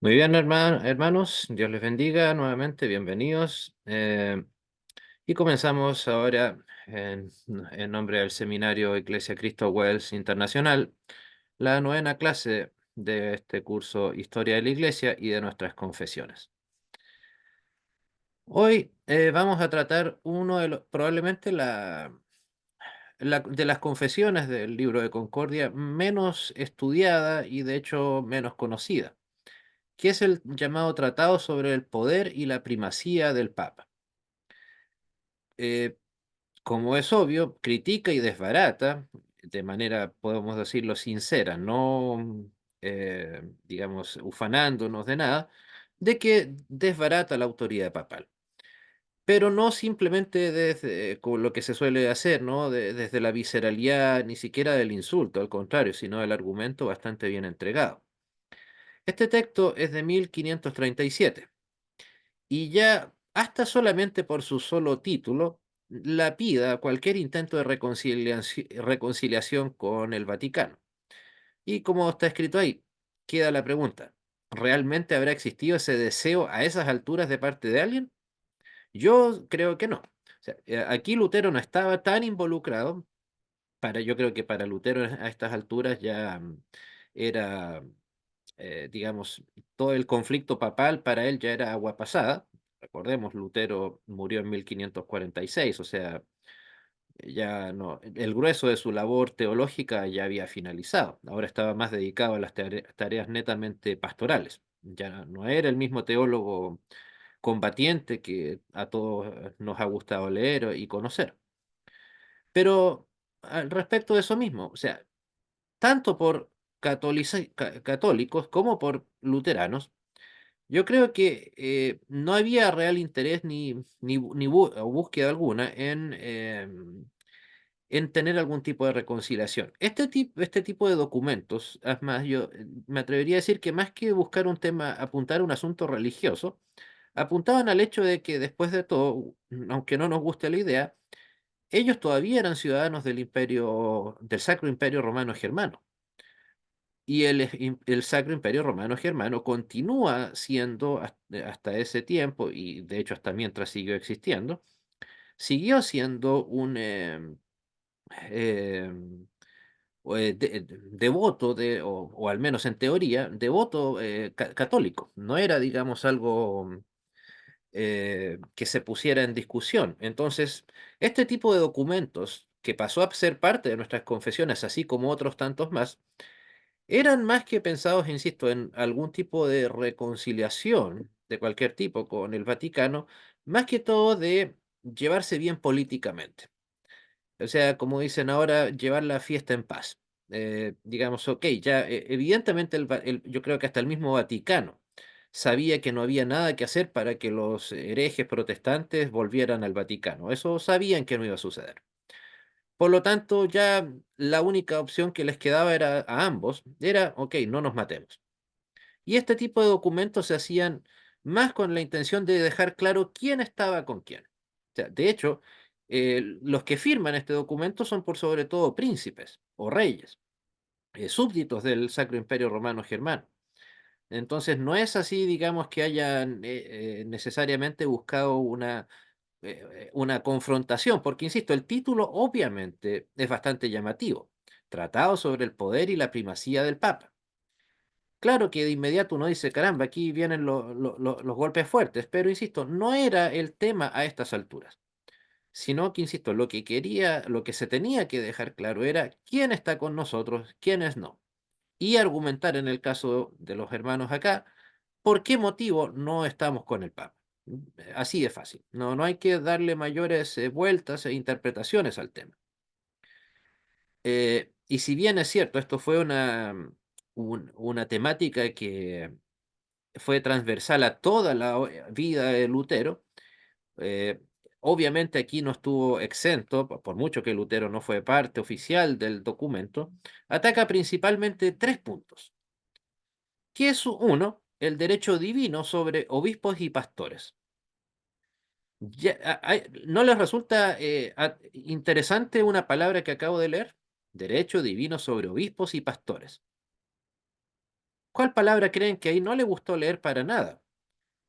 Muy bien, hermanos, Dios les bendiga nuevamente, bienvenidos. Y comenzamos ahora en nombre del Seminario Iglesia Cristo Wells Internacional, la novena clase de este curso Historia de la Iglesia y de nuestras confesiones. Hoy vamos a tratar probablemente de las confesiones del libro de Concordia menos estudiada y de hecho menos conocida, que es el llamado Tratado sobre el Poder y la Primacía del Papa. Eh, como es obvio, critica y desbarata, de manera, podemos decirlo, sincera, no, digamos, ufanándonos de nada, de que desbarata la autoridad papal. Pero no simplemente desde como lo que se suele hacer, ¿no? Desde la visceralidad, ni siquiera del insulto, al contrario, sino del argumento bastante bien entregado. Este texto es de 1537 y ya hasta solamente por su solo título lapida cualquier intento de reconciliación con el Vaticano. Y como está escrito ahí, queda la pregunta, ¿realmente habrá existido ese deseo a esas alturas de parte de alguien? Yo creo que no. O sea, aquí Lutero no estaba tan involucrado, yo creo que para Lutero a estas alturas ya era digamos, todo el conflicto papal para él ya era agua pasada. Recordemos, Lutero murió en 1546, o sea, ya no, el grueso de su labor teológica ya había finalizado. Ahora estaba más dedicado a las tareas netamente pastorales. Ya no era el mismo teólogo combatiente que a todos nos ha gustado leer y conocer. Pero al respecto de eso mismo, o sea, tanto por católicos como por luteranos, yo creo que no había real interés o búsqueda alguna en tener algún tipo de reconciliación. Este tipo de documentos, es más, yo me atrevería a decir que más que buscar un tema, apuntar a un asunto religioso, apuntaban al hecho de que después de todo, aunque no nos guste la idea, ellos todavía eran ciudadanos del Sacro Imperio Romano Germano. Y el Sacro Imperio Romano Germano continúa siendo hasta ese tiempo, y de hecho hasta mientras siguió existiendo, siguió siendo un em, devoto o al menos en teoría, devoto católico. No era, digamos, algo que se pusiera en discusión. Entonces, este tipo de documentos, que pasó a ser parte de nuestras confesiones, así como otros tantos más, eran más que pensados, insisto, en algún tipo de reconciliación de cualquier tipo con el Vaticano, más que todo de llevarse bien políticamente. O sea, como dicen ahora, llevar la fiesta en paz. Digamos, ok, ya evidentemente yo creo que hasta el mismo Vaticano sabía que no había nada que hacer para que los herejes protestantes volvieran al Vaticano. Eso sabían que no iba a suceder. Por lo tanto, ya la única opción que les quedaba era a ambos, era, ok, no nos matemos. Y este tipo de documentos se hacían más con la intención de dejar claro quién estaba con quién. O sea, de hecho, los que firman este documento son por sobre todo príncipes o reyes, súbditos del Sacro Imperio Romano Germano. Entonces, no es así, digamos, que hayan necesariamente buscado una confrontación, porque, insisto, el título obviamente es bastante llamativo. Tratado sobre el poder y la primacía del Papa. Claro que de inmediato uno dice, caramba, aquí vienen los golpes fuertes, pero, insisto, no era el tema a estas alturas, sino que, insisto, lo que se tenía que dejar claro era quién está con nosotros, quiénes no, y argumentar en el caso de los hermanos acá, por qué motivo no estamos con el Papa. Así de fácil. No, no hay que darle mayores vueltas e interpretaciones al tema. Y si bien es cierto, esto fue una temática que fue transversal a toda la vida de Lutero, eh, obviamente aquí no estuvo exento, por mucho que Lutero no fue parte oficial del documento, ataca principalmente tres puntos. ¿Qué es uno? El derecho divino sobre obispos y pastores. ¿No les resulta interesante una palabra que acabo de leer? Derecho divino sobre obispos y pastores. ¿Cuál palabra creen que ahí no le gustó leer para nada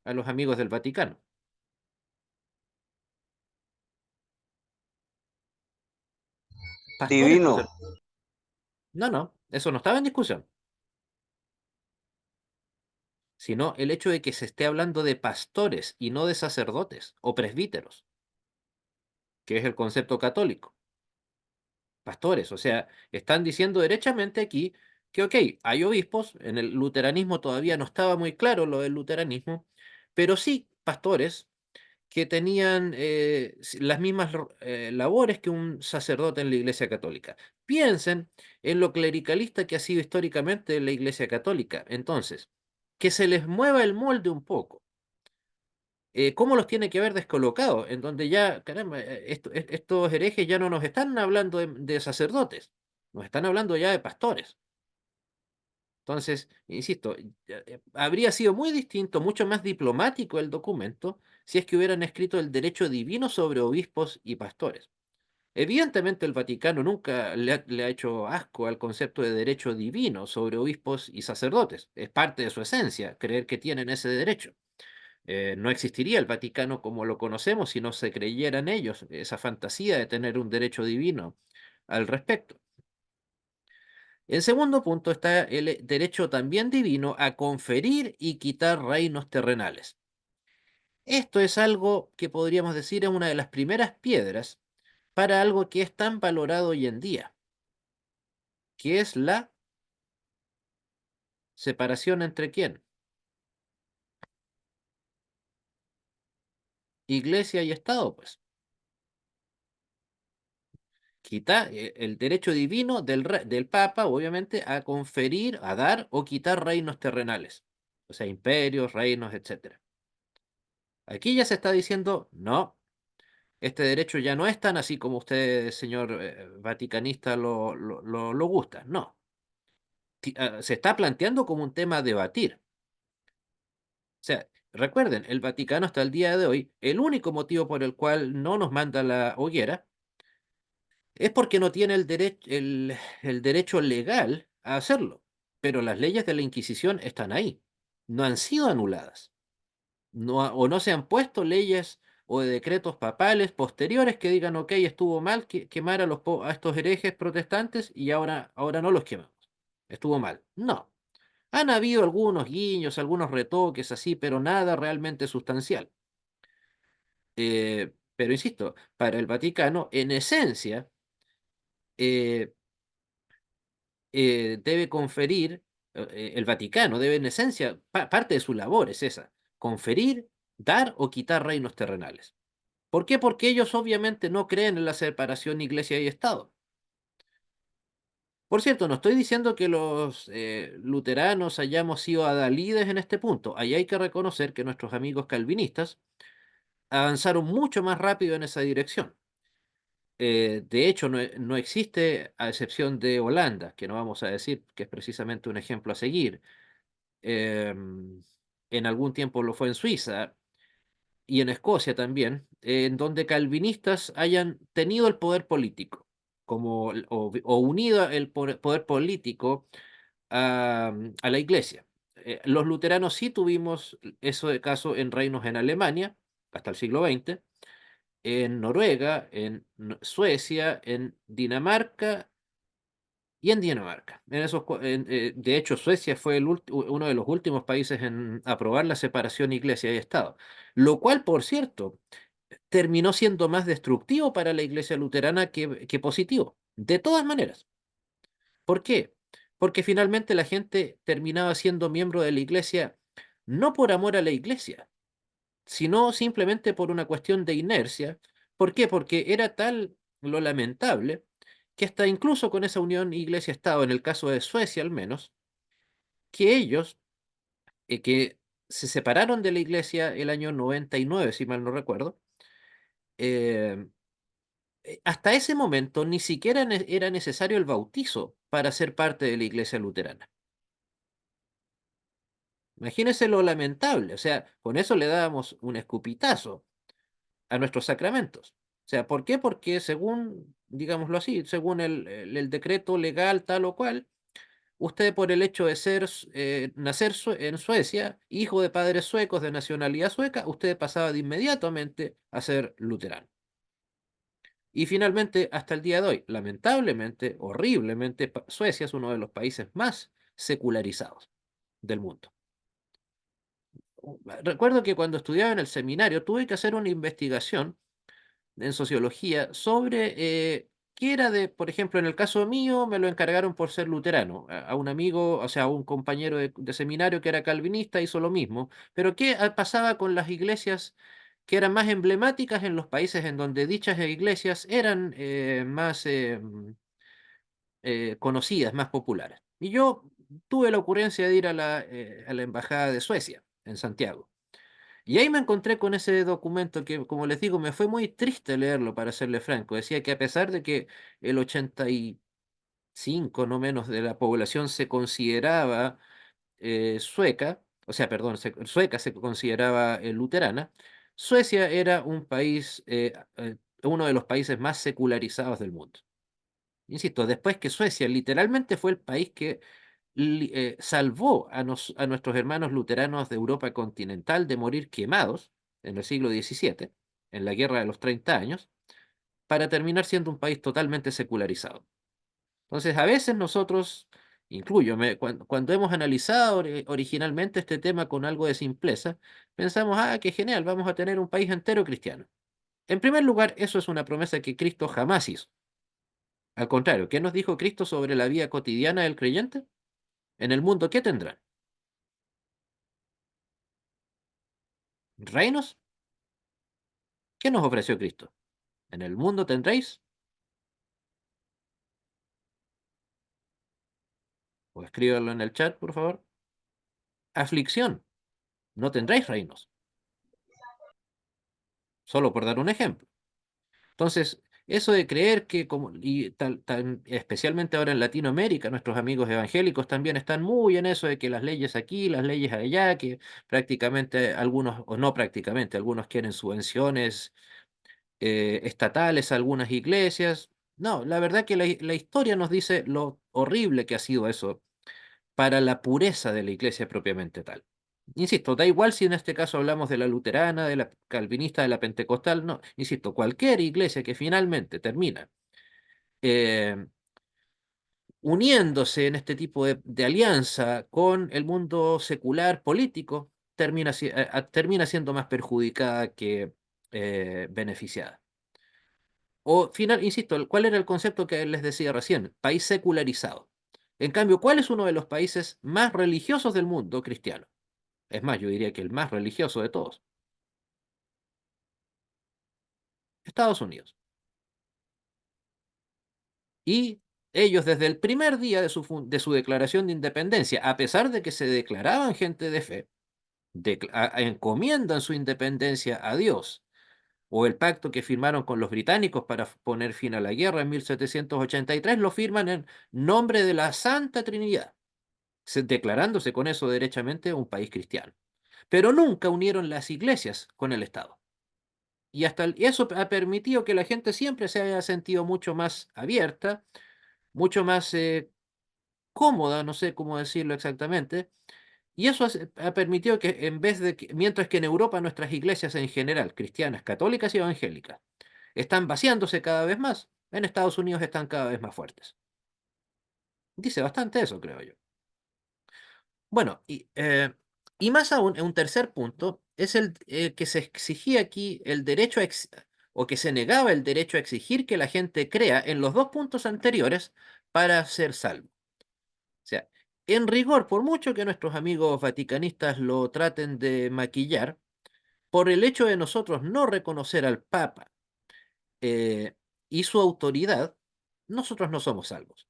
a los amigos del Vaticano? Pastores, Divino. pues. No, no, eso no estaba en discusión, sino el hecho de que se esté hablando de pastores y no de sacerdotes o presbíteros, que es el concepto católico. Pastores, o sea, están diciendo derechamente aquí que, ok, hay obispos, en el luteranismo todavía no estaba muy claro lo del luteranismo, pero sí pastores que tenían las mismas labores que un sacerdote en la Iglesia Católica. Piensen en lo clericalista que ha sido históricamente la Iglesia Católica. Entonces, que se les mueva el molde un poco. ¿Cómo los tiene que ver descolocados? En donde ya, caramba, estos herejes ya no nos están hablando de sacerdotes, nos están hablando ya de pastores. Entonces, insisto, habría sido muy distinto, mucho más diplomático el documento si es que hubieran escrito el derecho divino sobre obispos y pastores. Evidentemente el Vaticano nunca le ha hecho asco al concepto de derecho divino sobre obispos y sacerdotes. Es parte de su esencia creer que tienen ese derecho. No existiría el Vaticano como lo conocemos si no se creyeran ellos esa fantasía de tener un derecho divino al respecto. En segundo punto está el derecho también divino a conferir y quitar reinos terrenales. Esto es algo que podríamos decir es una de las primeras piedras para algo que es tan valorado hoy en día, que es la separación entre quién, iglesia y Estado, pues. Quita el derecho divino del Papa, obviamente, a conferir, a dar o quitar reinos terrenales, o sea, imperios, reinos, etcétera. Aquí ya se está diciendo, no, este derecho ya no es tan así como usted, señor vaticanista, lo gusta. No. Se está planteando como un tema a debatir. O sea, recuerden, el Vaticano hasta el día de hoy, el único motivo por el cual no nos manda a la hoguera es porque no tiene el derecho legal a hacerlo. Pero las leyes de la Inquisición están ahí. No han sido anuladas. O no se han puesto leyes o decretos papales posteriores que digan, ok, estuvo mal quemar a estos herejes protestantes y ahora no los quemamos. Estuvo mal. No. Han habido algunos guiños, algunos retoques así, pero nada realmente sustancial. Pero insisto, para el Vaticano, en esencia, eh, debe conferir, el Vaticano debe en esencia, parte de su labor es esa, conferir, dar o quitar reinos terrenales. ¿Por qué? Porque ellos obviamente no creen en la separación iglesia y Estado. Por cierto, no estoy diciendo que los luteranos hayamos sido adalides en este punto. Ahí hay que reconocer que nuestros amigos calvinistas avanzaron mucho más rápido en esa dirección. De hecho, no existe, a excepción de Holanda, que no vamos a decir que es precisamente un ejemplo a seguir. En algún tiempo lo fue en Suiza y en Escocia también, en donde calvinistas hayan tenido el poder político, o unido el poder político a la iglesia. Los luteranos sí tuvimos eso de caso en reinos en Alemania, hasta el siglo XX, en Noruega, en Suecia, en Dinamarca y en Dinamarca. De hecho, Suecia fue uno de los últimos países en aprobar la separación iglesia y Estado, lo cual, por cierto, terminó siendo más destructivo para la iglesia luterana que positivo. De todas maneras. ¿Por qué? Porque finalmente la gente terminaba siendo miembro de la iglesia no por amor a la iglesia, sino simplemente por una cuestión de inercia. ¿Por qué? Porque era tal lo lamentable que hasta incluso con esa unión iglesia-estado, en el caso de Suecia al menos, que ellos, que se separaron de la iglesia el año 99 si mal no recuerdo, eh, hasta ese momento ni siquiera era necesario el bautizo para ser parte de la iglesia luterana. Imagínense lo lamentable, o sea, con eso le dábamos un escupitazo a nuestros sacramentos. O sea, ¿por qué? Porque según, digámoslo así, según el decreto legal tal o cual, usted por el hecho de nacer en Suecia, hijo de padres suecos de nacionalidad sueca, usted pasaba de inmediatamente a ser luterano. Y finalmente, hasta el día de hoy, lamentablemente, horriblemente, Suecia es uno de los países más secularizados del mundo. Recuerdo que cuando estudiaba en el seminario tuve que hacer una investigación en sociología sobre qué era de, por ejemplo, en el caso mío me lo encargaron por ser luterano, a un amigo, o sea, a un compañero de seminario que era calvinista hizo lo mismo, pero qué pasaba con las iglesias que eran más emblemáticas en los países en donde dichas iglesias eran más conocidas, más populares. Y yo tuve la ocurrencia de ir a la embajada de Suecia en Santiago. Y ahí me encontré con ese documento que, como les digo, me fue muy triste leerlo, para serle franco. Decía que a pesar de que el 85, no menos, de la población se consideraba sueca, o sea, perdón, sueca se consideraba luterana, Suecia era un país, uno de los países más secularizados del mundo. Insisto, después que Suecia literalmente fue el país que salvó a nuestros hermanos luteranos de Europa continental de morir quemados en el siglo XVII, en la Guerra de los 30 años, para terminar siendo un país totalmente secularizado. Entonces, a veces nosotros, incluyome, cuando hemos analizado originalmente este tema con algo de simpleza, pensamos, ah, qué genial, vamos a tener un país entero cristiano. En primer lugar, eso es una promesa que Cristo jamás hizo. Al contrario, ¿qué nos dijo Cristo sobre la vida cotidiana del creyente? En el mundo, ¿qué tendrán? ¿Reinos? ¿Qué nos ofreció Cristo? En el mundo tendréis, o escríbanlo en el chat, por favor, aflicción, no tendréis reinos, solo por dar un ejemplo. Entonces, eso de creer que, como, y especialmente ahora en Latinoamérica, nuestros amigos evangélicos también están muy en eso de que las leyes aquí, las leyes allá, que prácticamente algunos, o no prácticamente, algunos quieren subvenciones estatales a algunas iglesias. No, la verdad que la historia nos dice lo horrible que ha sido eso para la pureza de la iglesia propiamente tal. Insisto, da igual si en este caso hablamos de la luterana, de la calvinista, de la pentecostal, no, insisto, cualquier iglesia que finalmente termina eh, uniéndose en este tipo de alianza con el mundo secular político, termina siendo más perjudicada que beneficiada. O final, insisto, ¿cuál era el concepto que les decía recién? País secularizado. En cambio, ¿cuál es uno de los países más religiosos del mundo cristiano? Es más, yo diría que el más religioso de todos, Estados Unidos. Y ellos desde el primer día de su declaración de independencia, a pesar de que se declaraban gente de fe, encomiendan su independencia a Dios, o el pacto que firmaron con los británicos para poner fin a la guerra en 1783, lo firman en nombre de la Santa Trinidad, declarándose con eso derechamente un país cristiano. Pero nunca unieron las iglesias con el Estado. Y eso ha permitido que la gente siempre se haya sentido mucho más abierta, mucho más cómoda, no sé cómo decirlo exactamente, y eso ha permitido que en vez de que, mientras que en Europa nuestras iglesias en general, cristianas, católicas y evangélicas, están vaciándose cada vez más, en Estados Unidos están cada vez más fuertes. Dice bastante eso, creo yo. Bueno, y más aún, en un tercer punto, es el que se exigía aquí el derecho o que se negaba el derecho a exigir que la gente crea en los dos puntos anteriores para ser salvo. O sea, en rigor, por mucho que nuestros amigos vaticanistas lo traten de maquillar, por el hecho de nosotros no reconocer al Papa eh, y su autoridad, nosotros no somos salvos.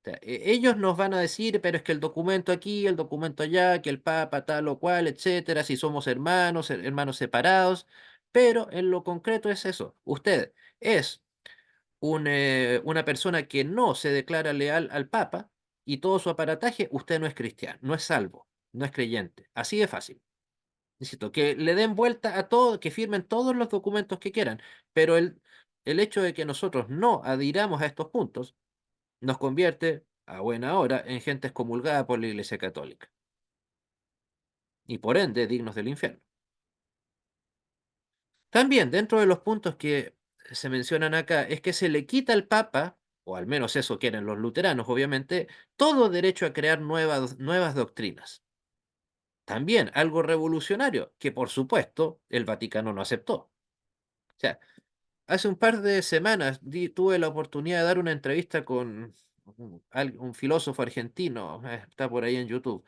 O sea, ellos nos van a decir, pero es que el documento aquí, el documento allá, que el Papa tal o cual, etcétera, si somos hermanos, hermanos separados, pero en lo concreto es eso. Usted es una persona que no se declara leal al Papa y todo su aparataje, usted no es cristiano, no es salvo, no es creyente. Así de fácil. Necesito que le den vuelta a todo, que firmen todos los documentos que quieran, pero el hecho de que nosotros no adhiramos a estos puntos nos convierte a buena hora en gente excomulgada por la Iglesia Católica y por ende dignos del infierno. También dentro de los puntos que se mencionan acá es que se le quita al Papa, o al menos eso quieren los luteranos, obviamente, todo derecho a crear nuevas doctrinas. También algo revolucionario que por supuesto el Vaticano no aceptó. O sea, hace un par de semanas tuve la oportunidad de dar una entrevista con un filósofo argentino, está por ahí en YouTube.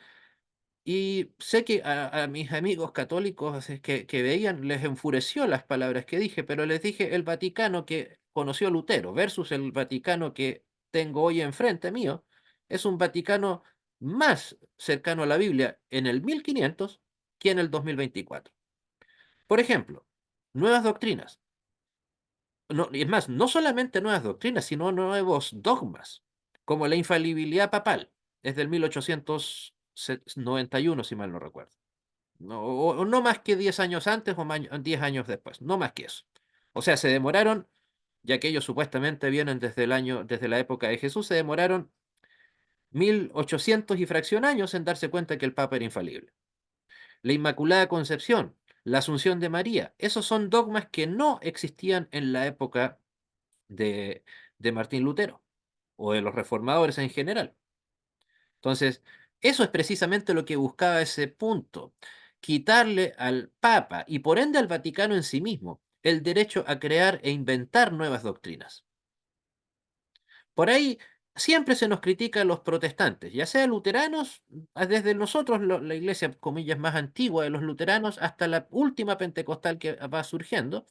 Y sé que a mis amigos católicos es que veían, les enfureció las palabras que dije, pero les dije el Vaticano que conoció Lutero versus el Vaticano que tengo hoy enfrente mío, es un Vaticano más cercano a la Biblia en el 1500 que en el 2024. Por ejemplo, nuevas doctrinas. No, y es más, no solamente nuevas doctrinas, sino nuevos dogmas, como la infalibilidad papal, es del 1891, si mal no recuerdo. No, o no más que 10 años antes o 10 años después, no más que eso. O sea, se demoraron, ya que ellos supuestamente vienen desde la época de Jesús, se demoraron 1800 y fracción años en darse cuenta que el Papa era infalible. La Inmaculada Concepción, la Asunción de María, esos son dogmas que no existían en la época de, de Martín Lutero o de los reformadores en general. Entonces, eso es precisamente lo que buscaba ese punto, quitarle al Papa y por ende al Vaticano en sí mismo el derecho a crear e inventar nuevas doctrinas. Por ahí siempre se nos critica a los protestantes, ya sea luteranos, desde nosotros, la iglesia, comillas, más antigua de los luteranos, hasta la última pentecostal que va surgiendo,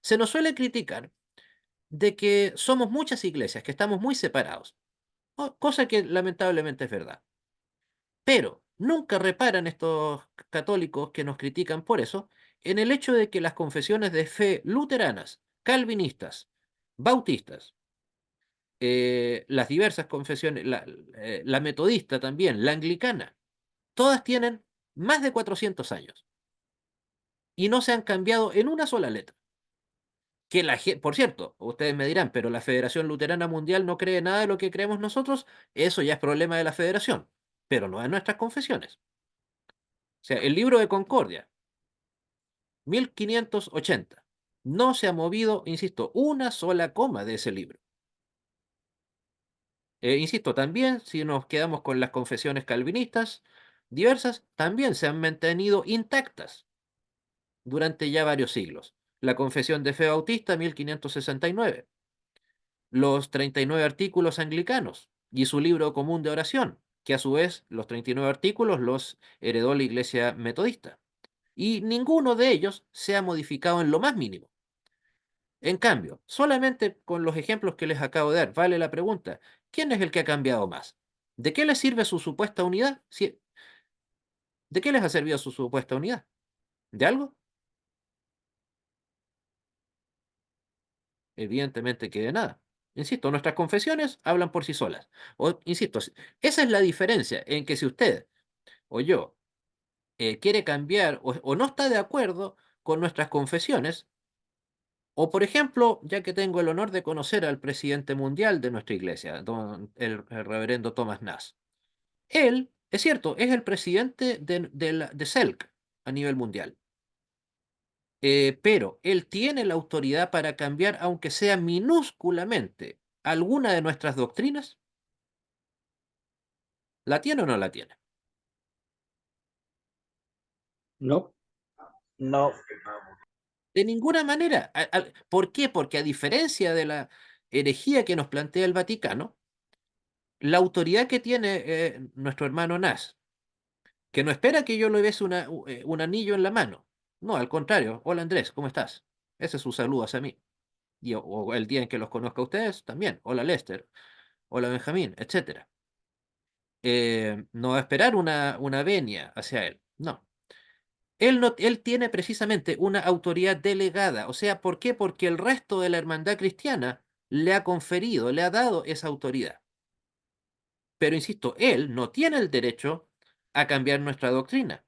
se nos suele criticar de que somos muchas iglesias, que estamos muy separados, cosa que lamentablemente es verdad. Pero nunca reparan estos católicos que nos critican por eso en el hecho de que las confesiones de fe luteranas, calvinistas, bautistas, las diversas confesiones, la metodista también, la anglicana, todas tienen más de 400 años y no se han cambiado en una sola letra. Por cierto, ustedes me dirán, pero la Federación Luterana Mundial no cree nada de lo que creemos nosotros, eso ya es problema de la federación, pero no de nuestras confesiones. O sea, el libro de Concordia, 1580. No se ha movido, insisto, una sola coma de ese libro. Insisto, también, si nos quedamos con las confesiones calvinistas, diversas, también se han mantenido intactas durante ya varios siglos. La Confesión de Fe Bautista, 1569. Los 39 artículos anglicanos y su libro común de oración, que a su vez los 39 artículos los heredó la Iglesia Metodista. Y ninguno de ellos se ha modificado en lo más mínimo. En cambio, solamente con los ejemplos que les acabo de dar, vale la pregunta, ¿quién es el que ha cambiado más? ¿De qué les sirve su supuesta unidad? ¿De qué les ha servido su supuesta unidad? ¿De algo? Evidentemente que de nada. Insisto, nuestras confesiones hablan por sí solas. O, insisto, esa es la diferencia en que si usted o yo quiere cambiar o no está de acuerdo con nuestras confesiones, o por ejemplo, ya que tengo el honor de conocer al presidente mundial de nuestra iglesia, el reverendo Thomas Nass. Él, es cierto, es el presidente de CELC a nivel mundial, pero él tiene la autoridad para cambiar, aunque sea minúsculamente, alguna de nuestras doctrinas. ¿La tiene o no la tiene? No, no, De ninguna manera. ¿Por qué? Porque a diferencia de la herejía que nos plantea el Vaticano, la autoridad que tiene nuestro hermano Nas, que no espera que yo le bese un anillo en la mano. No, al contrario. Hola Andrés, ¿cómo estás? Ese es su saludo hacia mí. O el día en que los conozca a ustedes, también. Hola Lester, hola Benjamín, etcétera. No va a esperar una venia hacia él. No. Él tiene precisamente una autoridad delegada. O sea, ¿por qué? Porque el resto de la hermandad cristiana le ha conferido, le ha dado esa autoridad. Pero insisto, él no tiene el derecho a cambiar nuestra doctrina.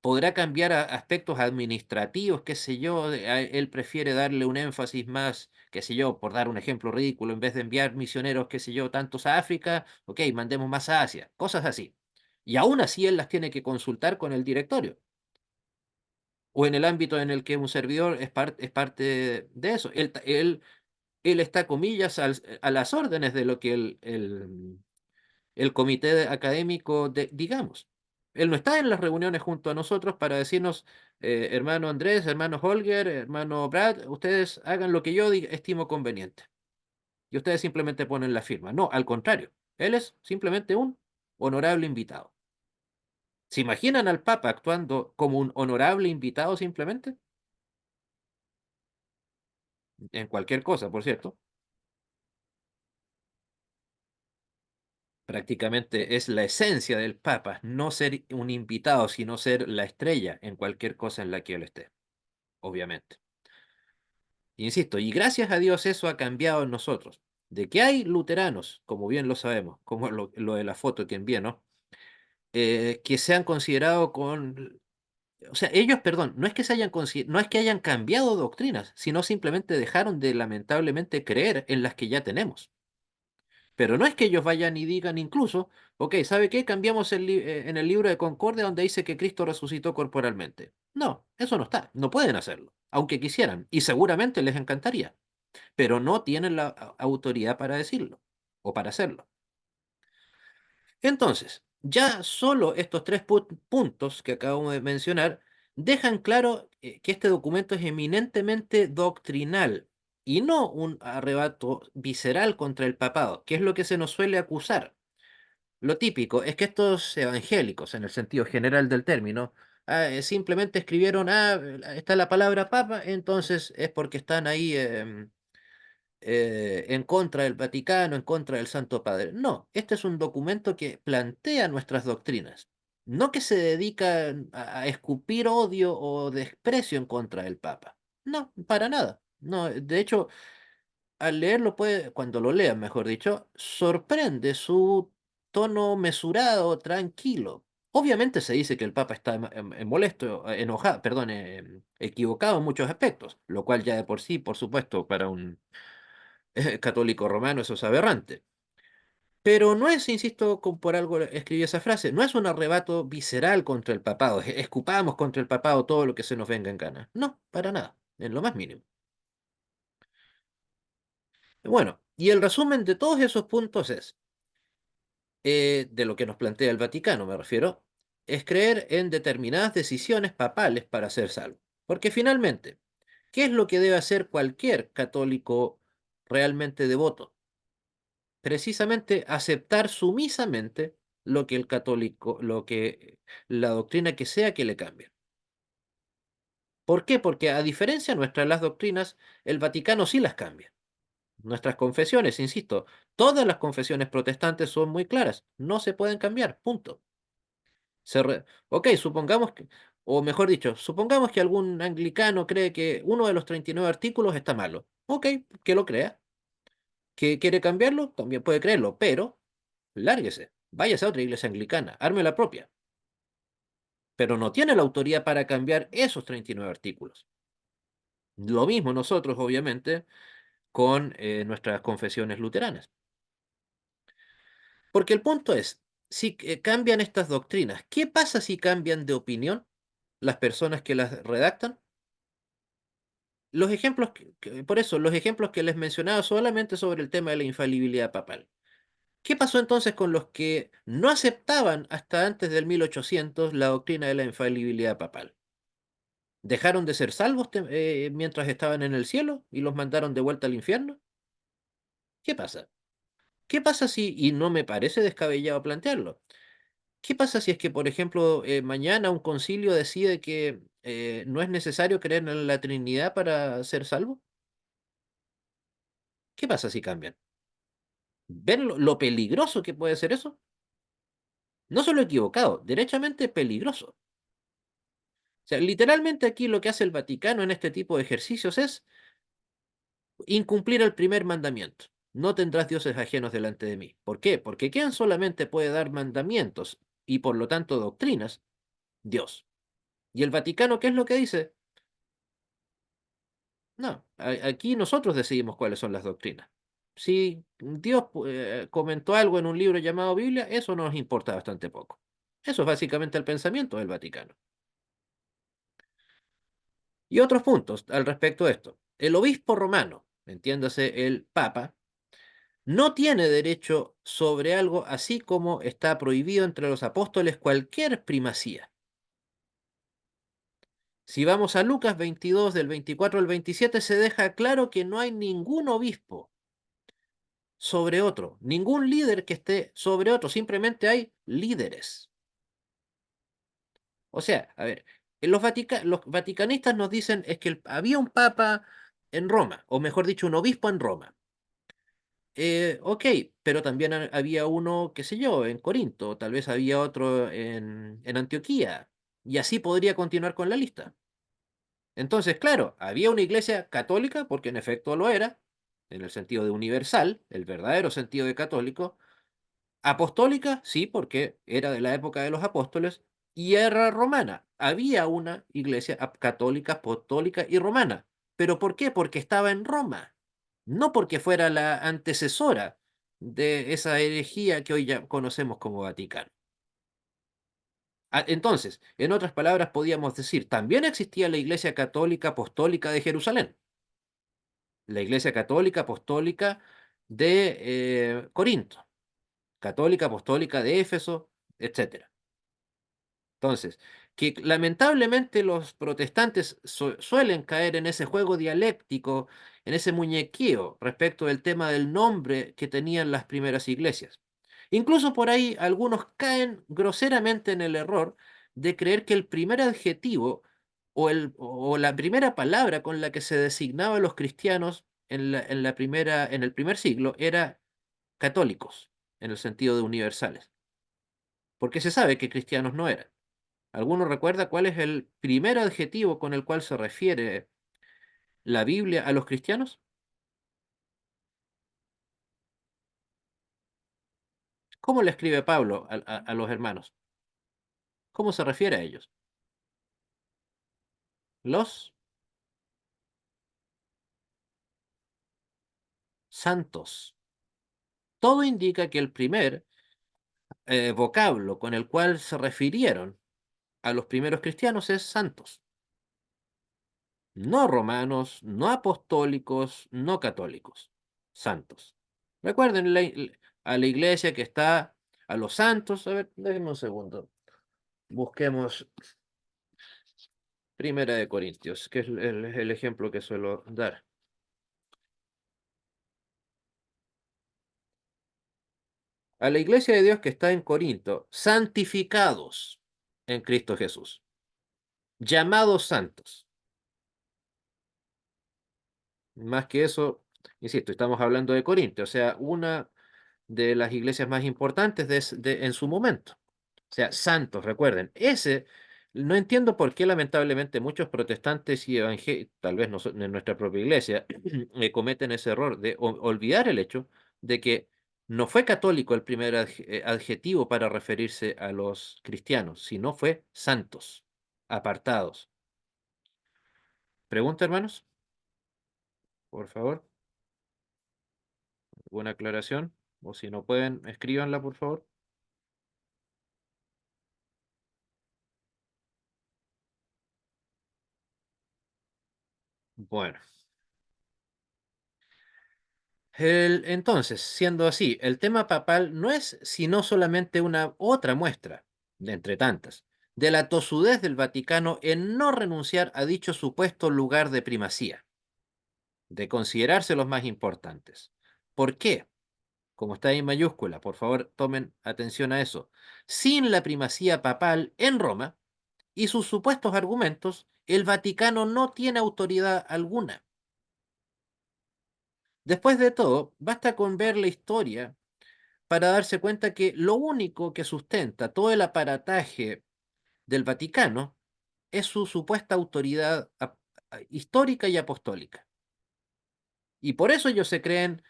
podrá cambiar aspectos administrativos, qué sé yo, él prefiere darle un énfasis más, qué sé yo, por dar un ejemplo ridículo, en vez de enviar misioneros, qué sé yo, tantos a África, ok, mandemos más a Asia, cosas así. Y aún así él las tiene que consultar con el directorio, o en el ámbito en el que un servidor es parte de eso. Él está, comillas, a las órdenes de lo que el comité académico, digamos. Él no está en las reuniones junto a nosotros para decirnos, hermano Andrés, hermano Holger, hermano Brad, ustedes hagan lo que yo estimo conveniente. Y ustedes simplemente ponen la firma. No, al contrario, él es simplemente un honorable invitado. ¿Se imaginan al Papa actuando como un honorable invitado simplemente? En cualquier cosa, por cierto. Prácticamente es la esencia del Papa, no ser un invitado, sino ser la estrella en cualquier cosa en la que él esté, obviamente. Insisto, y gracias a Dios eso ha cambiado en nosotros. De que hay luteranos, como bien lo sabemos, como lo de la foto que envié, ¿no? Que se han considerado con... O sea, ellos, perdón, no es que no es que hayan cambiado doctrinas, sino simplemente dejaron de lamentablemente creer en las que ya tenemos. Pero no es que ellos vayan y digan incluso, ok, ¿sabe qué? Cambiamos en el libro de Concordia donde dice que Cristo resucitó corporalmente. No, eso no está, no pueden hacerlo, aunque quisieran, y seguramente les encantaría, pero no tienen la autoridad para decirlo o para hacerlo. Entonces, ya solo estos tres puntos que acabamos de mencionar dejan claro que este documento es eminentemente doctrinal y no un arrebato visceral contra el papado, que es lo que se nos suele acusar. Lo típico es que estos evangélicos, en el sentido general del término, simplemente escribieron, está la palabra papa, entonces es porque están ahí en contra del Vaticano, en contra del Santo Padre. No, este es un documento que plantea nuestras doctrinas, no que se dedica a escupir odio o desprecio en contra del Papa. No, para nada. No, de hecho, al leerlo puede, cuando lo lean, mejor dicho, sorprende su tono mesurado, tranquilo. Obviamente se dice que el Papa está molesto, enojado, perdón, equivocado en muchos aspectos, lo cual ya de por sí, por supuesto, para un católico romano eso es aberrante. Pero no es, insisto, por algo escribí esa frase, no es un arrebato visceral contra el papado, escupamos contra el papado todo lo que se nos venga en gana. No, para nada, en lo más mínimo. Bueno, y el resumen de todos esos puntos es, de lo que nos plantea el Vaticano, me refiero, es creer en determinadas decisiones papales para ser salvo. Porque finalmente, ¿qué es lo que debe hacer cualquier católico realmente devoto? Precisamente aceptar sumisamente lo que el católico, la doctrina que sea que le cambie. ¿Por qué? Porque a diferencia nuestra, las doctrinas, el Vaticano sí las cambia. Nuestras confesiones, insisto, todas las confesiones protestantes son muy claras, no se pueden cambiar, punto. Ok, supongamos que, o mejor dicho, supongamos que algún anglicano cree que uno de los 39 artículos está malo. Ok, que lo crea. ¿Que quiere cambiarlo? También puede creerlo, pero lárguese, váyase a otra iglesia anglicana, arme la propia. Pero no tiene la autoridad para cambiar esos 39 artículos. Lo mismo nosotros, obviamente, con nuestras confesiones luteranas. Porque el punto es, si cambian estas doctrinas, ¿qué pasa si cambian de opinión las personas que las redactan? Los ejemplos, por eso, los ejemplos que les mencionaba solamente sobre el tema de la infalibilidad papal. ¿Qué pasó entonces con los que no aceptaban hasta antes del 1800 la doctrina de la infalibilidad papal? ¿Dejaron de ser salvos mientras estaban en el cielo y los mandaron de vuelta al infierno? ¿Qué pasa? ¿Qué pasa si, y no me parece descabellado plantearlo, qué pasa si es que, por ejemplo, mañana un concilio decide que no es necesario creer en la Trinidad para ser salvo? ¿Qué pasa si cambian? ¿Ven lo peligroso que puede ser eso? No solo equivocado, derechamente peligroso. O sea, literalmente aquí lo que hace el Vaticano en este tipo de ejercicios es incumplir el primer mandamiento. No tendrás dioses ajenos delante de mí. ¿Por qué? Porque ¿quién solamente puede dar mandamientos y por lo tanto doctrinas? Dios. ¿Y el Vaticano qué es lo que dice? No, aquí nosotros decidimos cuáles son las doctrinas. Si Dios comentó algo en un libro llamado Biblia, eso nos importa bastante poco. Eso es básicamente el pensamiento del Vaticano. Y otros puntos al respecto de esto. El obispo romano, entiéndase el papa, no tiene derecho sobre algo así como está prohibido entre los apóstoles cualquier primacía. Si vamos a Lucas 22, del 24 al 27, se deja claro que no hay ningún obispo sobre otro, ningún líder que esté sobre otro, simplemente hay líderes. O sea, a ver, los vaticanistas nos dicen es que había un papa en Roma, o mejor dicho, un obispo en Roma. Ok, pero también había uno, qué sé yo, en Corinto, tal vez había otro en Antioquía, y así podría continuar con la lista. Entonces, claro, había una iglesia católica, porque en efecto lo era, en el sentido de universal, el verdadero sentido de católico. Apostólica, sí, porque era de la época de los apóstoles, y era romana. Había una iglesia católica, apostólica y romana. ¿Pero por qué? Porque estaba en Roma, no porque fuera la antecesora de esa herejía que hoy ya conocemos como Vaticano. Entonces, en otras palabras, podíamos decir, también existía la iglesia católica apostólica de Jerusalén, la iglesia católica apostólica de Corinto, católica apostólica de Éfeso, etcétera. Entonces, que lamentablemente los protestantes suelen caer en ese juego dialéctico, en ese muñequeo respecto del tema del nombre que tenían las primeras iglesias. Incluso por ahí algunos caen groseramente en el error de creer que el primer adjetivo o la primera palabra con la que se designaba a los cristianos en el primer siglo era católicos, en el sentido de universales, porque se sabe que cristianos no eran. ¿Alguno recuerda cuál es el primer adjetivo con el cual se refiere la Biblia a los cristianos? ¿Cómo le escribe Pablo a los hermanos? ¿Cómo se refiere a ellos? Los santos. Todo indica que el primer vocablo con el cual se refirieron a los primeros cristianos es santos. No romanos, no apostólicos, no católicos. Santos. Recuerden a la iglesia que está, a los santos. A ver, déjenme un segundo. Busquemos Primera de Corintios, que es el ejemplo que suelo dar. A la iglesia de Dios que está en Corinto, santificados en Cristo Jesús, llamados santos. Más que eso, insisto, estamos hablando de Corinto, o sea, una de las iglesias más importantes en su momento. O sea, santos, recuerden, no entiendo por qué lamentablemente muchos protestantes y evangélicos, tal vez en nuestra propia iglesia, cometen ese error de olvidar el hecho de que no fue católico el primer adjetivo para referirse a los cristianos, sino fue santos, apartados. ¿Pregunta, hermanos? Por favor, ¿alguna aclaración? O si no pueden, escríbanla, por favor. Bueno. Entonces, siendo así, el tema papal no es sino solamente una otra muestra, de entre tantas, de la tosudez del Vaticano en no renunciar a dicho supuesto lugar de primacía, de considerarse los más importantes. ¿Por qué? Como está ahí en mayúscula, por favor tomen atención a eso. Sin la primacía papal en Roma y sus supuestos argumentos, el Vaticano no tiene autoridad alguna. Después de todo, basta con ver la historia para darse cuenta que lo único que sustenta todo el aparataje del Vaticano es su supuesta autoridad histórica y apostólica. Y por eso ellos se creen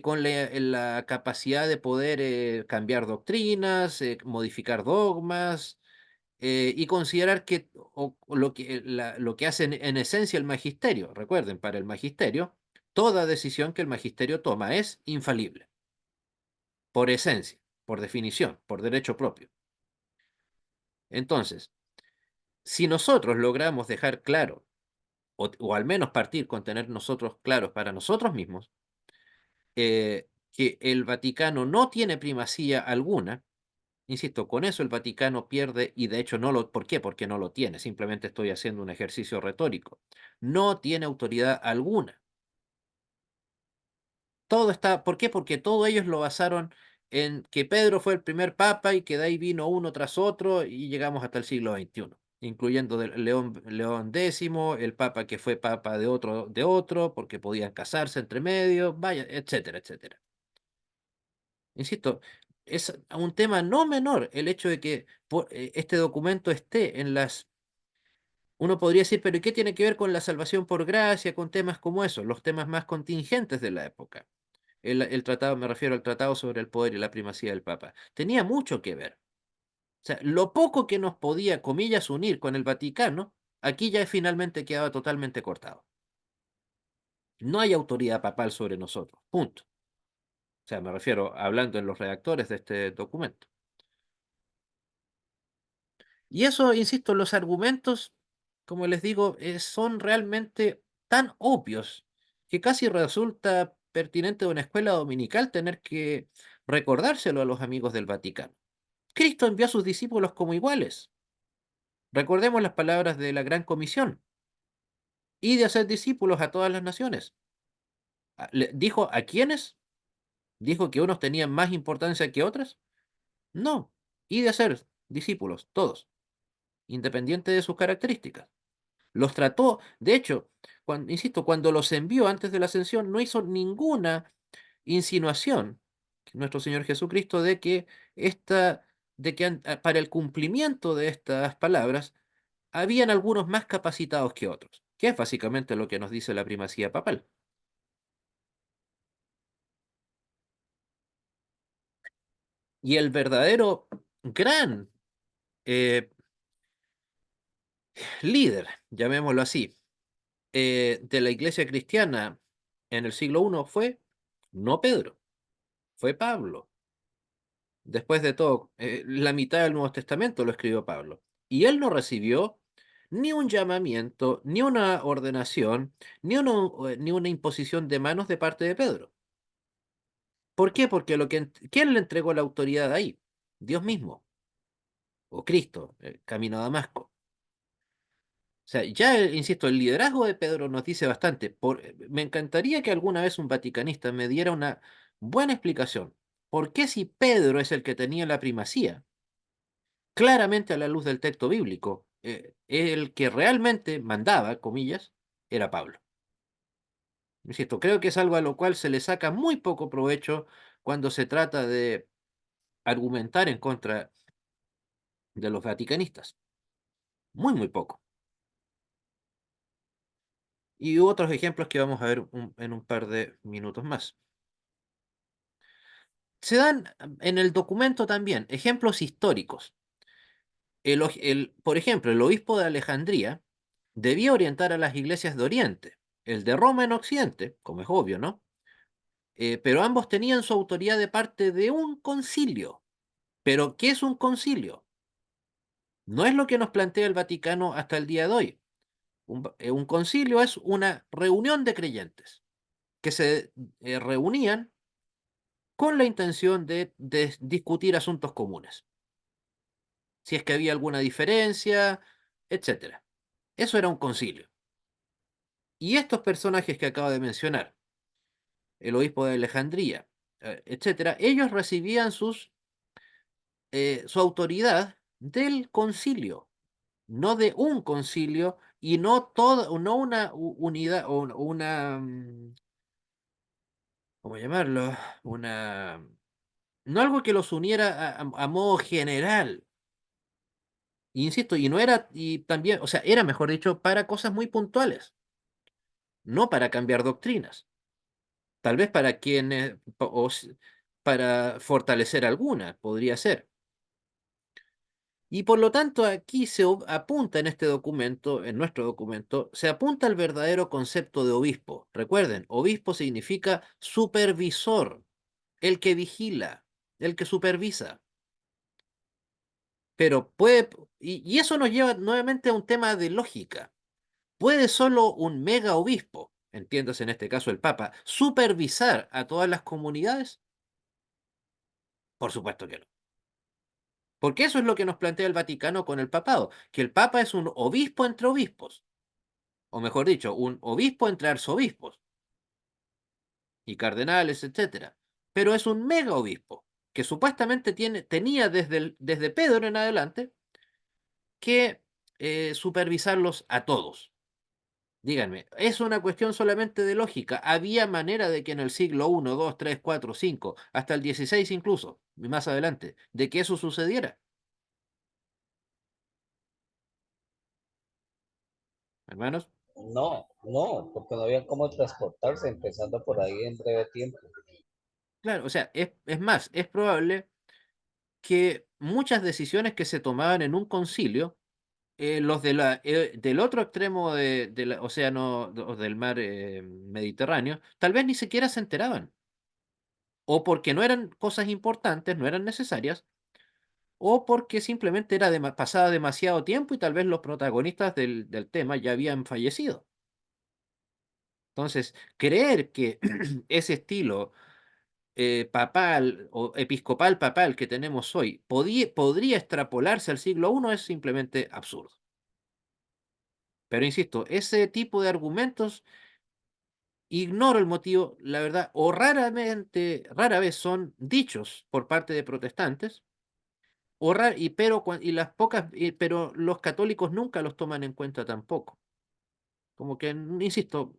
con la capacidad de poder cambiar doctrinas, modificar dogmas, y considerar que, lo que hace en esencia el magisterio. Recuerden, para el magisterio, toda decisión que el magisterio toma es infalible, por esencia, por definición, por derecho propio. Entonces, si nosotros logramos dejar claro, o al menos partir con tener nosotros claros para nosotros mismos, que el Vaticano no tiene primacía alguna, insisto, con eso el Vaticano pierde, y de hecho no lo, ¿por qué? Porque no lo tiene, simplemente estoy haciendo un ejercicio retórico. No tiene autoridad alguna. Todo está, ¿por qué? Porque todos ellos lo basaron en que Pedro fue el primer papa y que de ahí vino uno tras otro y llegamos hasta el siglo XXI, incluyendo León X, el papa que fue papa de otro, porque podían casarse entre medio, vaya, etcétera, etcétera. Insisto, es un tema no menor el hecho de que este documento esté en las... Uno podría decir, pero ¿y qué tiene que ver con la salvación por gracia, con temas como esos, los temas más contingentes de la época? El tratado, me refiero al tratado sobre el poder y la primacía del Papa. Tenía mucho que ver. O sea, lo poco que nos podía, comillas, unir con el Vaticano, aquí ya finalmente quedaba totalmente cortado. No hay autoridad papal sobre nosotros. Punto. O sea, me refiero hablando en los redactores de este documento. Y eso, insisto, los argumentos, como les digo, son realmente tan obvios que casi resulta pertinente de una escuela dominical tener que recordárselo a los amigos del Vaticano. Cristo envió a sus discípulos como iguales. Recordemos las palabras de la Gran Comisión y de hacer discípulos a todas las naciones. ¿Dijo a quiénes? ¿Dijo que unos tenían más importancia que otras? No. Y de hacer discípulos, todos, independiente de sus características. Los trató, de hecho, insisto, cuando los envió antes de la ascensión, no hizo ninguna insinuación, nuestro Señor Jesucristo, de que para el cumplimiento de estas palabras, habían algunos más capacitados que otros, que es básicamente lo que nos dice la primacía papal. Y el verdadero gran eh, líder, llamémoslo así, de la iglesia cristiana en el siglo I fue no Pedro, fue Pablo. Después de todo, la mitad del Nuevo Testamento lo escribió Pablo. Y él no recibió ni un llamamiento, ni una ordenación, ni una imposición de manos de parte de Pedro. ¿Por qué? Porque ¿quién le entregó la autoridad ahí? Dios mismo, o Cristo, camino a Damasco. O sea, ya, insisto, el liderazgo de Pedro nos dice bastante. Me encantaría que alguna vez un vaticanista me diera una buena explicación. ¿Por qué si Pedro es el que tenía la primacía? Claramente a la luz del texto bíblico, el que realmente mandaba, comillas, era Pablo. Insisto, creo que es algo a lo cual se le saca muy poco provecho cuando se trata de argumentar en contra de los vaticanistas. Muy, muy poco. Y otros ejemplos que vamos a ver en un par de minutos más. Se dan en el documento también ejemplos históricos. Por ejemplo, el obispo de Alejandría debía orientar a las iglesias de Oriente, el de Roma en Occidente, como es obvio, ¿no? Pero ambos tenían su autoridad de parte de un concilio. ¿Pero qué es un concilio? No es lo que nos plantea el Vaticano hasta el día de hoy. Un concilio es una reunión de creyentes que se reunían con la intención de discutir asuntos comunes, si es que había alguna diferencia, etcétera. Eso era un concilio. Y estos personajes que acabo de mencionar, el obispo de Alejandría, etcétera, ellos recibían su autoridad del concilio, no de un concilio y no una unidad o una, ¿cómo llamarlo? Una, no algo que los uniera a modo general. Insisto, y no era, y también, o sea, era, mejor dicho, para cosas muy puntuales, no para cambiar doctrinas. Tal vez para quienes, para fortalecer alguna, podría ser. Y por lo tanto, aquí se apunta en este documento, en nuestro documento, se apunta al verdadero concepto de obispo. Recuerden, obispo significa supervisor, el que vigila, el que supervisa. Pero puede, y eso nos lleva nuevamente a un tema de lógica. ¿Puede solo un mega obispo, entiéndase en este caso el Papa, supervisar a todas las comunidades? Por supuesto que no. Porque eso es lo que nos plantea el Vaticano con el papado, que el Papa es un obispo entre obispos, o mejor dicho, un obispo entre arzobispos y cardenales, etcétera. Pero es un mega obispo, que supuestamente tenía desde Pedro en adelante que supervisarlos a todos. Díganme, ¿es una cuestión solamente de lógica? ¿Había manera de que en el siglo I, II, III, IV, V, hasta el XVI incluso, y más adelante, de que eso sucediera? Hermanos, No, porque no había cómo transportarse, empezando por ahí en breve tiempo. claro, o sea, es más, es probable que muchas decisiones que se tomaban en un concilio, los del otro extremo del océano o del mar Mediterráneo, tal vez ni siquiera se enteraban, o porque no eran cosas importantes, no eran necesarias, o porque simplemente pasaba demasiado tiempo y tal vez los protagonistas del tema ya habían fallecido. Entonces, creer que ese estilo papal o episcopal papal que tenemos hoy podría extrapolarse al siglo I es simplemente absurdo. Pero insisto, ese tipo de argumentos ignoro el motivo, la verdad, o rara vez son dichos por parte de protestantes, y las pocas, pero los católicos nunca los toman en cuenta tampoco. Como que, insisto,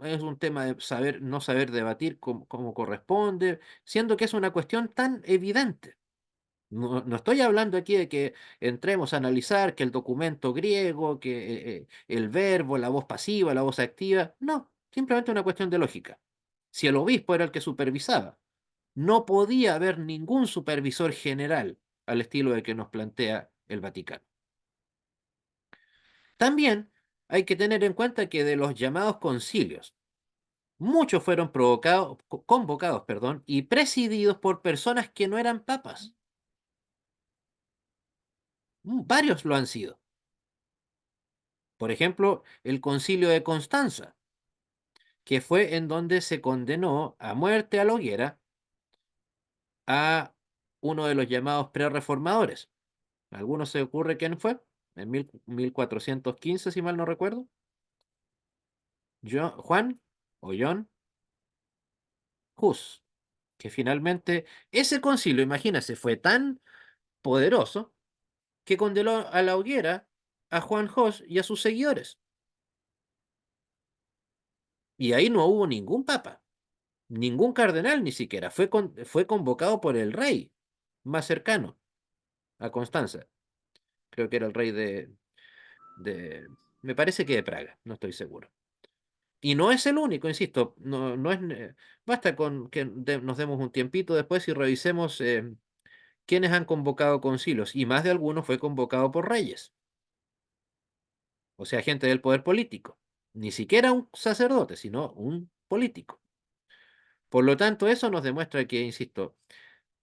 es un tema de saber, no saber debatir como corresponde, siendo que es una cuestión tan evidente. No estoy hablando aquí de que entremos a analizar que el documento griego, que el verbo, la voz pasiva, la voz activa. No, simplemente una cuestión de lógica. Si el obispo era el que supervisaba, no podía haber ningún supervisor general al estilo de que nos plantea el Vaticano. También hay que tener en cuenta que de los llamados concilios, muchos fueron convocados, perdón, y presididos por personas que no eran papas. Varios lo han sido. Por ejemplo, el Concilio de Constanza, que fue en donde se condenó a muerte a la hoguera a uno de los llamados prereformadores. ¿A alguno se ocurre quién fue? En 1415, si mal no recuerdo. Juan o John Hus, que finalmente ese concilio, imagínense, fue tan poderoso que condenó a la hoguera a Juan Hus y a sus seguidores. Y ahí no hubo ningún papa. Ningún cardenal ni siquiera. Fue convocado por el rey más cercano a Constanza. Creo que era el rey me parece que de Praga, no estoy seguro. Y no es el único, insisto, no es, basta con que nos demos un tiempito después y revisemos quiénes han convocado concilios. Y más de alguno fue convocado por reyes, o sea, gente del poder político. Ni siquiera un sacerdote, sino un político. Por lo tanto, eso nos demuestra que, insisto,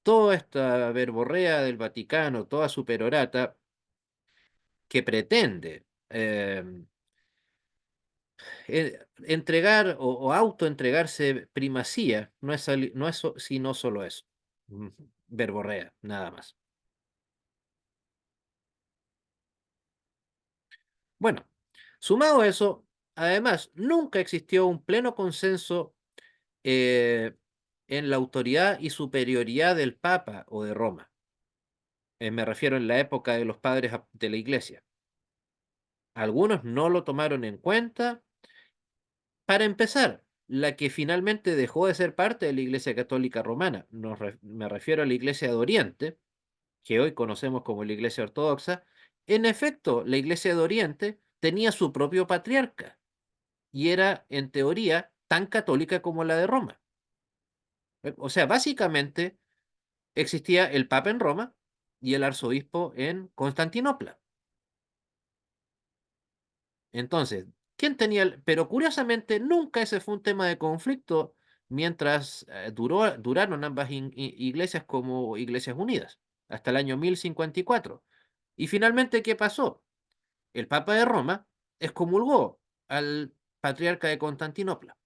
toda esta verborrea del Vaticano, toda su perorata, que pretende entregar o autoentregarse primacía, no es sino solo eso. Mm, Verborrea, nada más. Bueno, sumado a eso, además, nunca existió un pleno consenso eh, en la autoridad y superioridad del Papa o de Roma. Me refiero en la época de los padres de la Iglesia. Algunos no lo tomaron en cuenta. Para empezar, la que finalmente dejó de ser parte de la Iglesia Católica Romana, me refiero a la Iglesia de Oriente, que hoy conocemos como la Iglesia Ortodoxa. En efecto, la Iglesia de Oriente tenía su propio patriarca y era, en teoría, tan católica como la de Roma. O sea, básicamente existía el Papa en Roma y el arzobispo en Constantinopla. Entonces, ¿quién tenía pero curiosamente nunca ese fue un tema de conflicto mientras duraron ambas iglesias como iglesias unidas, hasta el año 1054. Y finalmente, ¿qué pasó? El Papa de Roma excomulgó al patriarca de Constantinopla.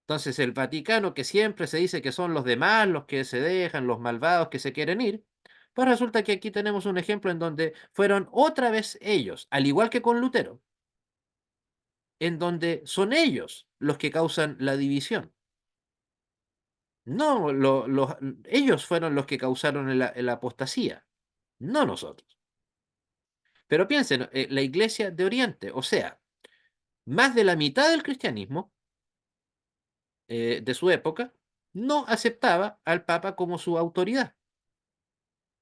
Entonces, el Vaticano, que siempre se dice que son los demás los que se dejan, los malvados que se quieren ir, pues resulta que aquí tenemos un ejemplo en donde fueron otra vez ellos, al igual que con Lutero, en donde son ellos los que causan la división. No, ellos fueron los que causaron la apostasía, no nosotros. Pero piensen, la Iglesia de Oriente, o sea, más de la mitad del cristianismo de su época, no aceptaba al Papa como su autoridad,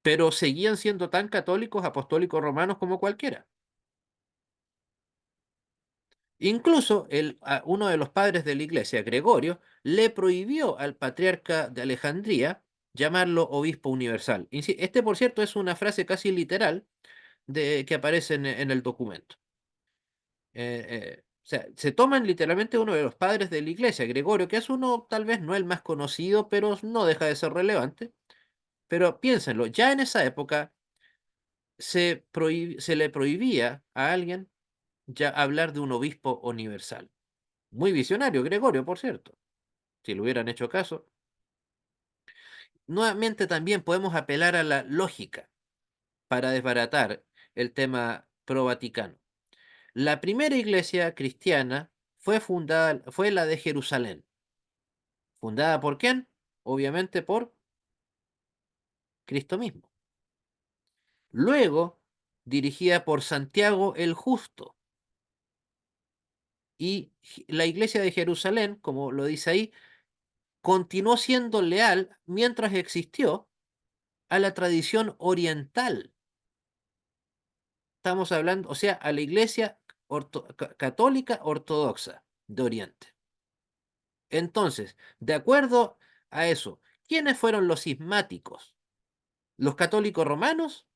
pero seguían siendo tan católicos, apostólicos romanos como cualquiera. Incluso uno de los padres de la iglesia, Gregorio, le prohibió al patriarca de Alejandría llamarlo obispo universal. Este, por cierto, es una frase casi literal que aparece en el documento. O sea, se toman literalmente uno de los padres de la iglesia, Gregorio, que es uno tal vez no el más conocido, pero no deja de ser relevante. Pero piénsenlo, ya en esa época se le prohibía a alguien ya hablar de un obispo universal. Muy visionario, Gregorio, por cierto, si le hubieran hecho caso. Nuevamente también podemos apelar a la lógica para desbaratar el tema pro-vaticano. La primera iglesia cristiana fue la de Jerusalén. ¿Fundada por quién? Obviamente por Cristo mismo. Luego, dirigida por Santiago el Justo. Y la iglesia de Jerusalén, como lo dice ahí, continuó siendo leal mientras existió a la tradición oriental. Estamos hablando, o sea, a la iglesia católica ortodoxa de Oriente. Entonces, de acuerdo a eso, ¿quiénes fueron los cismáticos? ¿Los católicos romanos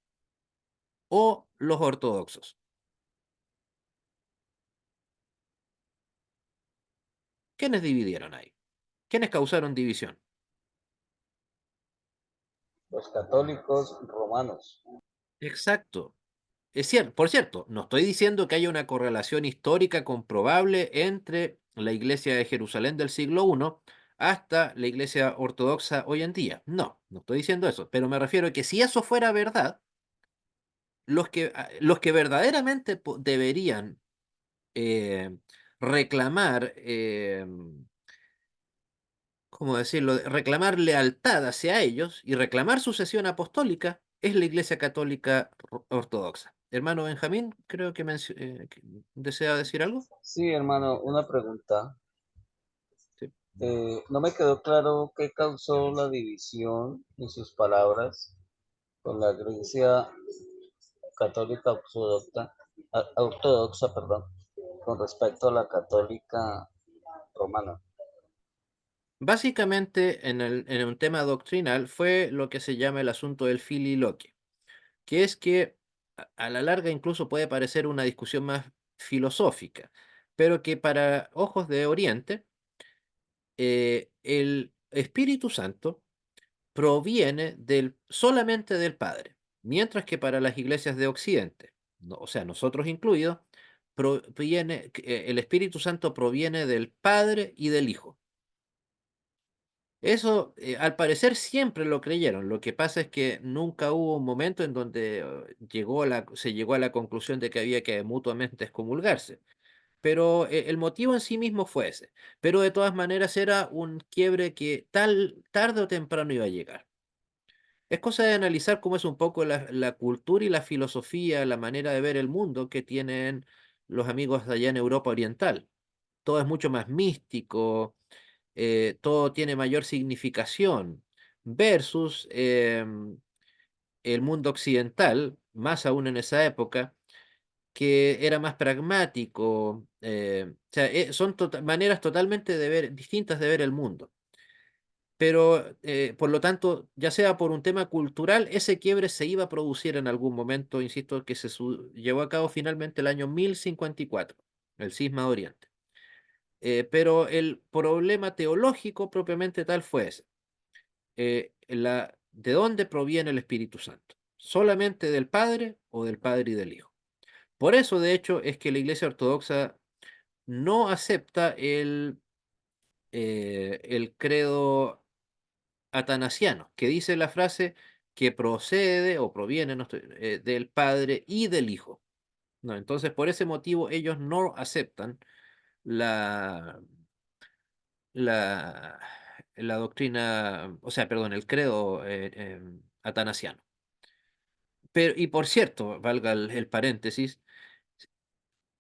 o los ortodoxos? ¿Quiénes dividieron ahí? ¿Quiénes causaron división? Los católicos romanos. Exacto. Es cierto, por cierto, no estoy diciendo que haya una correlación histórica comprobable entre la iglesia de Jerusalén del siglo I hasta la iglesia ortodoxa hoy en día. No, no estoy diciendo eso, pero me refiero a que si eso fuera verdad, los que verdaderamente deberían eh, reclamar, ¿cómo decirlo? Reclamar lealtad hacia ellos y reclamar sucesión apostólica es la Iglesia Católica Ortodoxa. Hermano Benjamín, creo que desea decir algo. Sí, hermano, una pregunta. Sí. No me quedó claro qué causó la división en sus palabras con la Iglesia católica ortodoxa, perdón, con respecto a la católica romana. Básicamente, en un tema doctrinal fue lo que se llama el asunto del fililoquio, que es que a la larga incluso puede parecer una discusión más filosófica, pero que para ojos de Oriente, el Espíritu Santo proviene solamente del Padre, mientras que para las iglesias de Occidente, o sea, nosotros incluidos, el Espíritu Santo proviene del Padre y del Hijo. Eso, al parecer, siempre lo creyeron. Lo que pasa es que nunca hubo un momento en donde se llegó a la conclusión de que había que mutuamente excomulgarse. Pero el motivo en sí mismo fue ese. Pero de todas maneras era un quiebre que tarde o temprano iba a llegar. Es cosa de analizar cómo es un poco la cultura y la filosofía, la manera de ver el mundo que tienen los amigos de allá en Europa Oriental. Todo es mucho más místico, todo tiene mayor significación, versus el mundo occidental, más aún en esa época, que era más pragmático. O sea, son maneras totalmente distintas de ver el mundo. pero por lo tanto, ya sea por un tema cultural, ese quiebre se iba a producir en algún momento, insisto, que llevó a cabo finalmente el año 1054, el cisma de Oriente. Pero el problema teológico propiamente tal fue ese. ¿De dónde proviene el Espíritu Santo? ¿Solamente del Padre o del Padre y del Hijo? Por eso, de hecho, es que la Iglesia Ortodoxa no acepta el credo atanasiano, que dice la frase que procede o proviene, no del Padre y del Hijo. No, entonces, por ese motivo, ellos no aceptan la, la, la doctrina, o sea, perdón, el credo atanasiano. Pero, y por cierto, valga el paréntesis,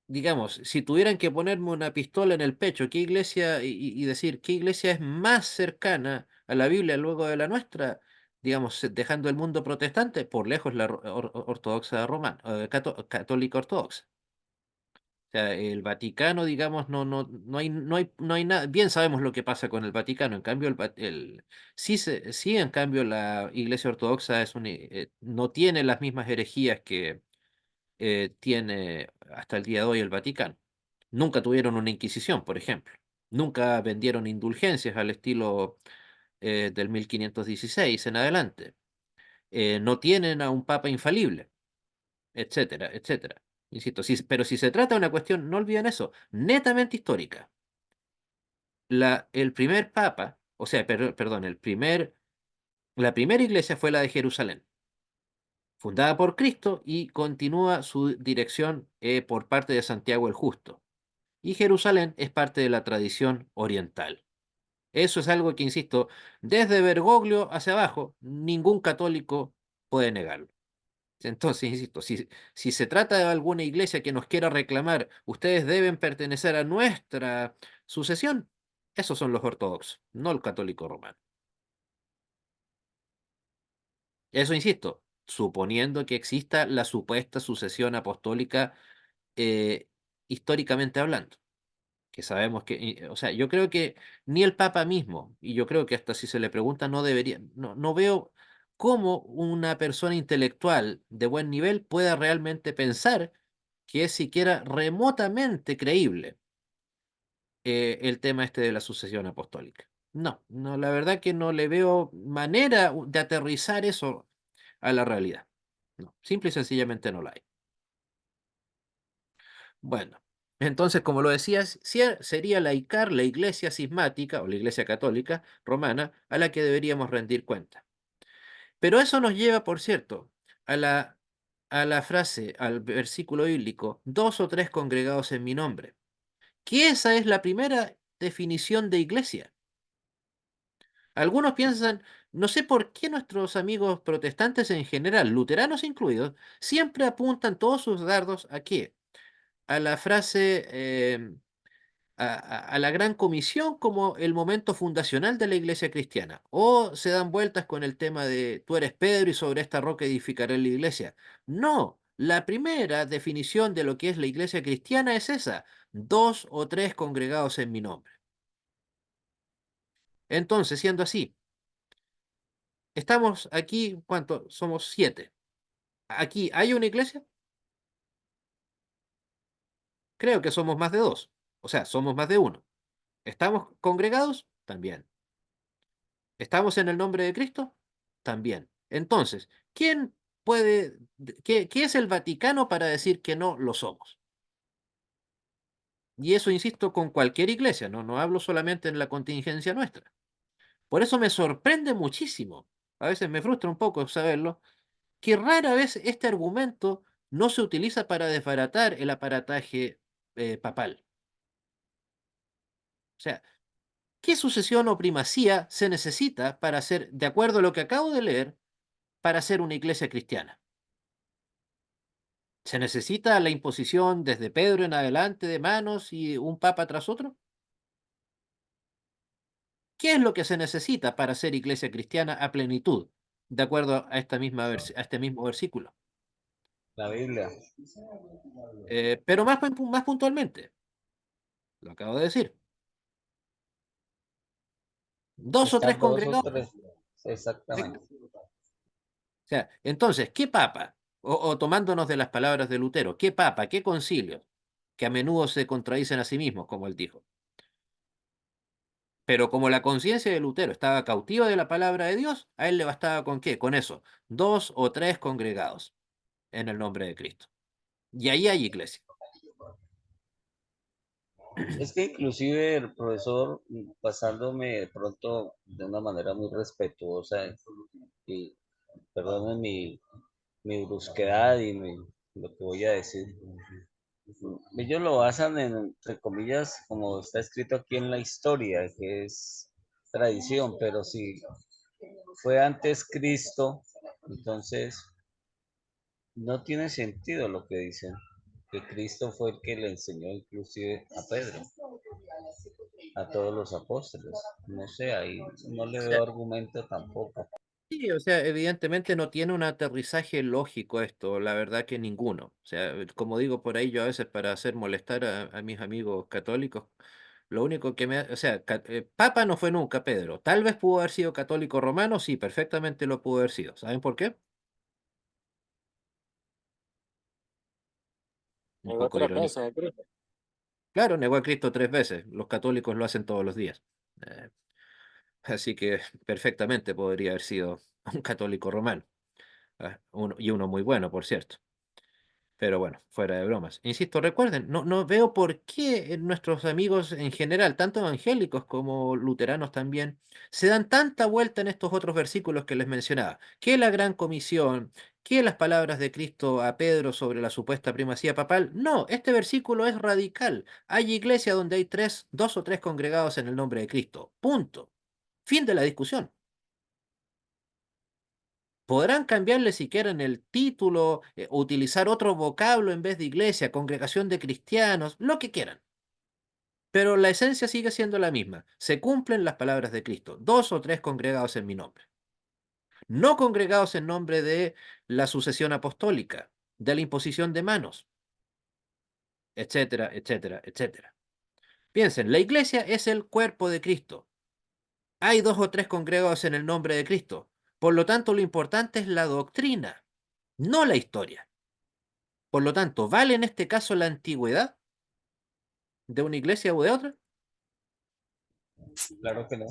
digamos, si tuvieran que ponerme una pistola en el pecho, ¿qué iglesia y decir qué iglesia es más cercana a la Biblia luego de la nuestra? Digamos, dejando el mundo protestante, por lejos la ortodoxa romana, católica ortodoxa. O sea, el Vaticano, digamos, no hay nada. Bien sabemos lo que pasa con el Vaticano. En cambio, sí, en cambio, la Iglesia Ortodoxa no tiene las mismas herejías que tiene hasta el día de hoy el Vaticano. Nunca tuvieron una Inquisición, por ejemplo. Nunca vendieron indulgencias al estilo del 1516 en adelante. No tienen a un papa infalible, etcétera, etcétera. Insisto, pero si se trata de una cuestión, no olviden eso, netamente histórica. El primer papa, o sea, perdón, la primera iglesia fue la de Jerusalén, fundada por Cristo y continúa su dirección por parte de Santiago el Justo. Y Jerusalén es parte de la tradición oriental. Eso es algo que, insisto, desde Bergoglio hacia abajo, ningún católico puede negarlo. Entonces, insisto, si se trata de alguna iglesia que nos quiera reclamar, ustedes deben pertenecer a nuestra sucesión, esos son los ortodoxos, no el católico romano. Eso, insisto, suponiendo que exista la supuesta sucesión apostólica eh, históricamente hablando. Que sabemos que, o sea, yo creo que ni el Papa mismo, y yo creo que hasta si se le pregunta no debería, no veo cómo una persona intelectual de buen nivel pueda realmente pensar que es siquiera remotamente creíble el tema este de la sucesión apostólica. No, no, la verdad que no le veo manera de aterrizar eso a la realidad. No, simple y sencillamente no la hay. Bueno, entonces, como lo decías, sería la ICAR, la Iglesia Cismática o la Iglesia Católica Romana, a la que deberíamos rendir cuenta. Pero eso nos lleva, por cierto, a la frase, al versículo bíblico, dos o tres congregados en mi nombre, que esa es la primera definición de iglesia. Algunos piensan, no sé por qué nuestros amigos protestantes en general, luteranos incluidos, siempre apuntan todos sus dardos ¿a qué? A la frase a la Gran Comisión como el momento fundacional de la iglesia cristiana. O se dan vueltas con el tema de tú eres Pedro y sobre esta roca edificaré la iglesia. No, la primera definición de lo que es la iglesia cristiana es esa, dos o tres congregados en mi nombre. Entonces, siendo así, estamos aquí, ¿cuánto? Somos siete. Aquí, ¿hay una iglesia? Creo que somos más de dos. O sea, somos más de uno. ¿Estamos congregados? También. ¿Estamos en el nombre de Cristo? También. Entonces, ¿quién qué es el Vaticano para decir que no lo somos? Y eso, insisto, con cualquier iglesia, no hablo solamente en la contingencia nuestra. Por eso me sorprende muchísimo, a veces me frustra un poco saberlo, que rara vez este argumento no se utiliza para desbaratar el aparataje papal. O sea, ¿qué sucesión o primacía se necesita para ser, de acuerdo a lo que acabo de leer, para ser una iglesia cristiana? ¿Se necesita la imposición desde Pedro en adelante de manos y un papa tras otro? ¿Qué es lo que se necesita para ser iglesia cristiana a plenitud, de acuerdo a a este mismo versículo? La Biblia. Pero más puntualmente, lo acabo de decir. Dos o tres Están dos o congregados. tres. Exactamente. O sea, entonces, ¿qué papa? O tomándonos de las palabras de Lutero, ¿qué papa, qué concilio? Que a menudo se contradicen a sí mismos, como él dijo. Pero como la conciencia de Lutero estaba cautiva de la palabra de Dios, a él le bastaba con qué, con eso, dos o tres congregados en el nombre de Cristo. Y ahí hay iglesia. Es que inclusive el profesor, pasándome de pronto de una manera muy respetuosa, y perdonen mi brusquedad y lo que voy a decir, ellos lo basan en, entre comillas, como está escrito aquí en la historia, que es tradición, pero si fue antes Cristo, entonces no tiene sentido lo que dicen, que Cristo fue el que le enseñó inclusive a Pedro, a todos los apóstoles. No sé, ahí no le O veo sea, argumento tampoco. sí, o sea, evidentemente no tiene un aterrizaje lógico esto, la verdad que ninguno. O sea, como digo por ahí, yo a veces para hacer molestar a mis amigos católicos, lo único que o sea, Papa no fue nunca Pedro. Tal vez pudo haber sido católico romano, sí, perfectamente lo pudo haber sido. ¿Saben por qué? Un Llegó poco tres irónico. veces a Cristo. Claro, negó a Cristo 3 veces. Los católicos lo hacen todos los días. Eh, así que perfectamente podría haber sido un católico romano. Y uno muy bueno, por cierto. Pero bueno, fuera de bromas. Insisto, recuerden, no veo por qué nuestros amigos en general, tanto evangélicos como luteranos también, se dan tanta vuelta en estos otros versículos que les mencionaba. Que la gran comisión, que las palabras de Cristo a Pedro sobre la supuesta primacía papal. No, este versículo es radical. Hay iglesia donde hay dos o tres congregados en el nombre de Cristo. Punto. Fin de la discusión. Podrán cambiarle si quieren el título, utilizar otro vocablo en vez de iglesia, congregación de cristianos, lo que quieran. Pero la esencia sigue siendo la misma. Se cumplen las palabras de Cristo. Dos o tres congregados en mi nombre. No congregados en nombre de la sucesión apostólica, de la imposición de manos, etcétera, etcétera, etcétera. Piensen, la iglesia es el cuerpo de Cristo. Hay dos o tres congregados en el nombre de Cristo. Por lo tanto, lo importante es la doctrina, no la historia. Por lo tanto, ¿vale en este caso la antigüedad de una iglesia o de otra? Claro que no.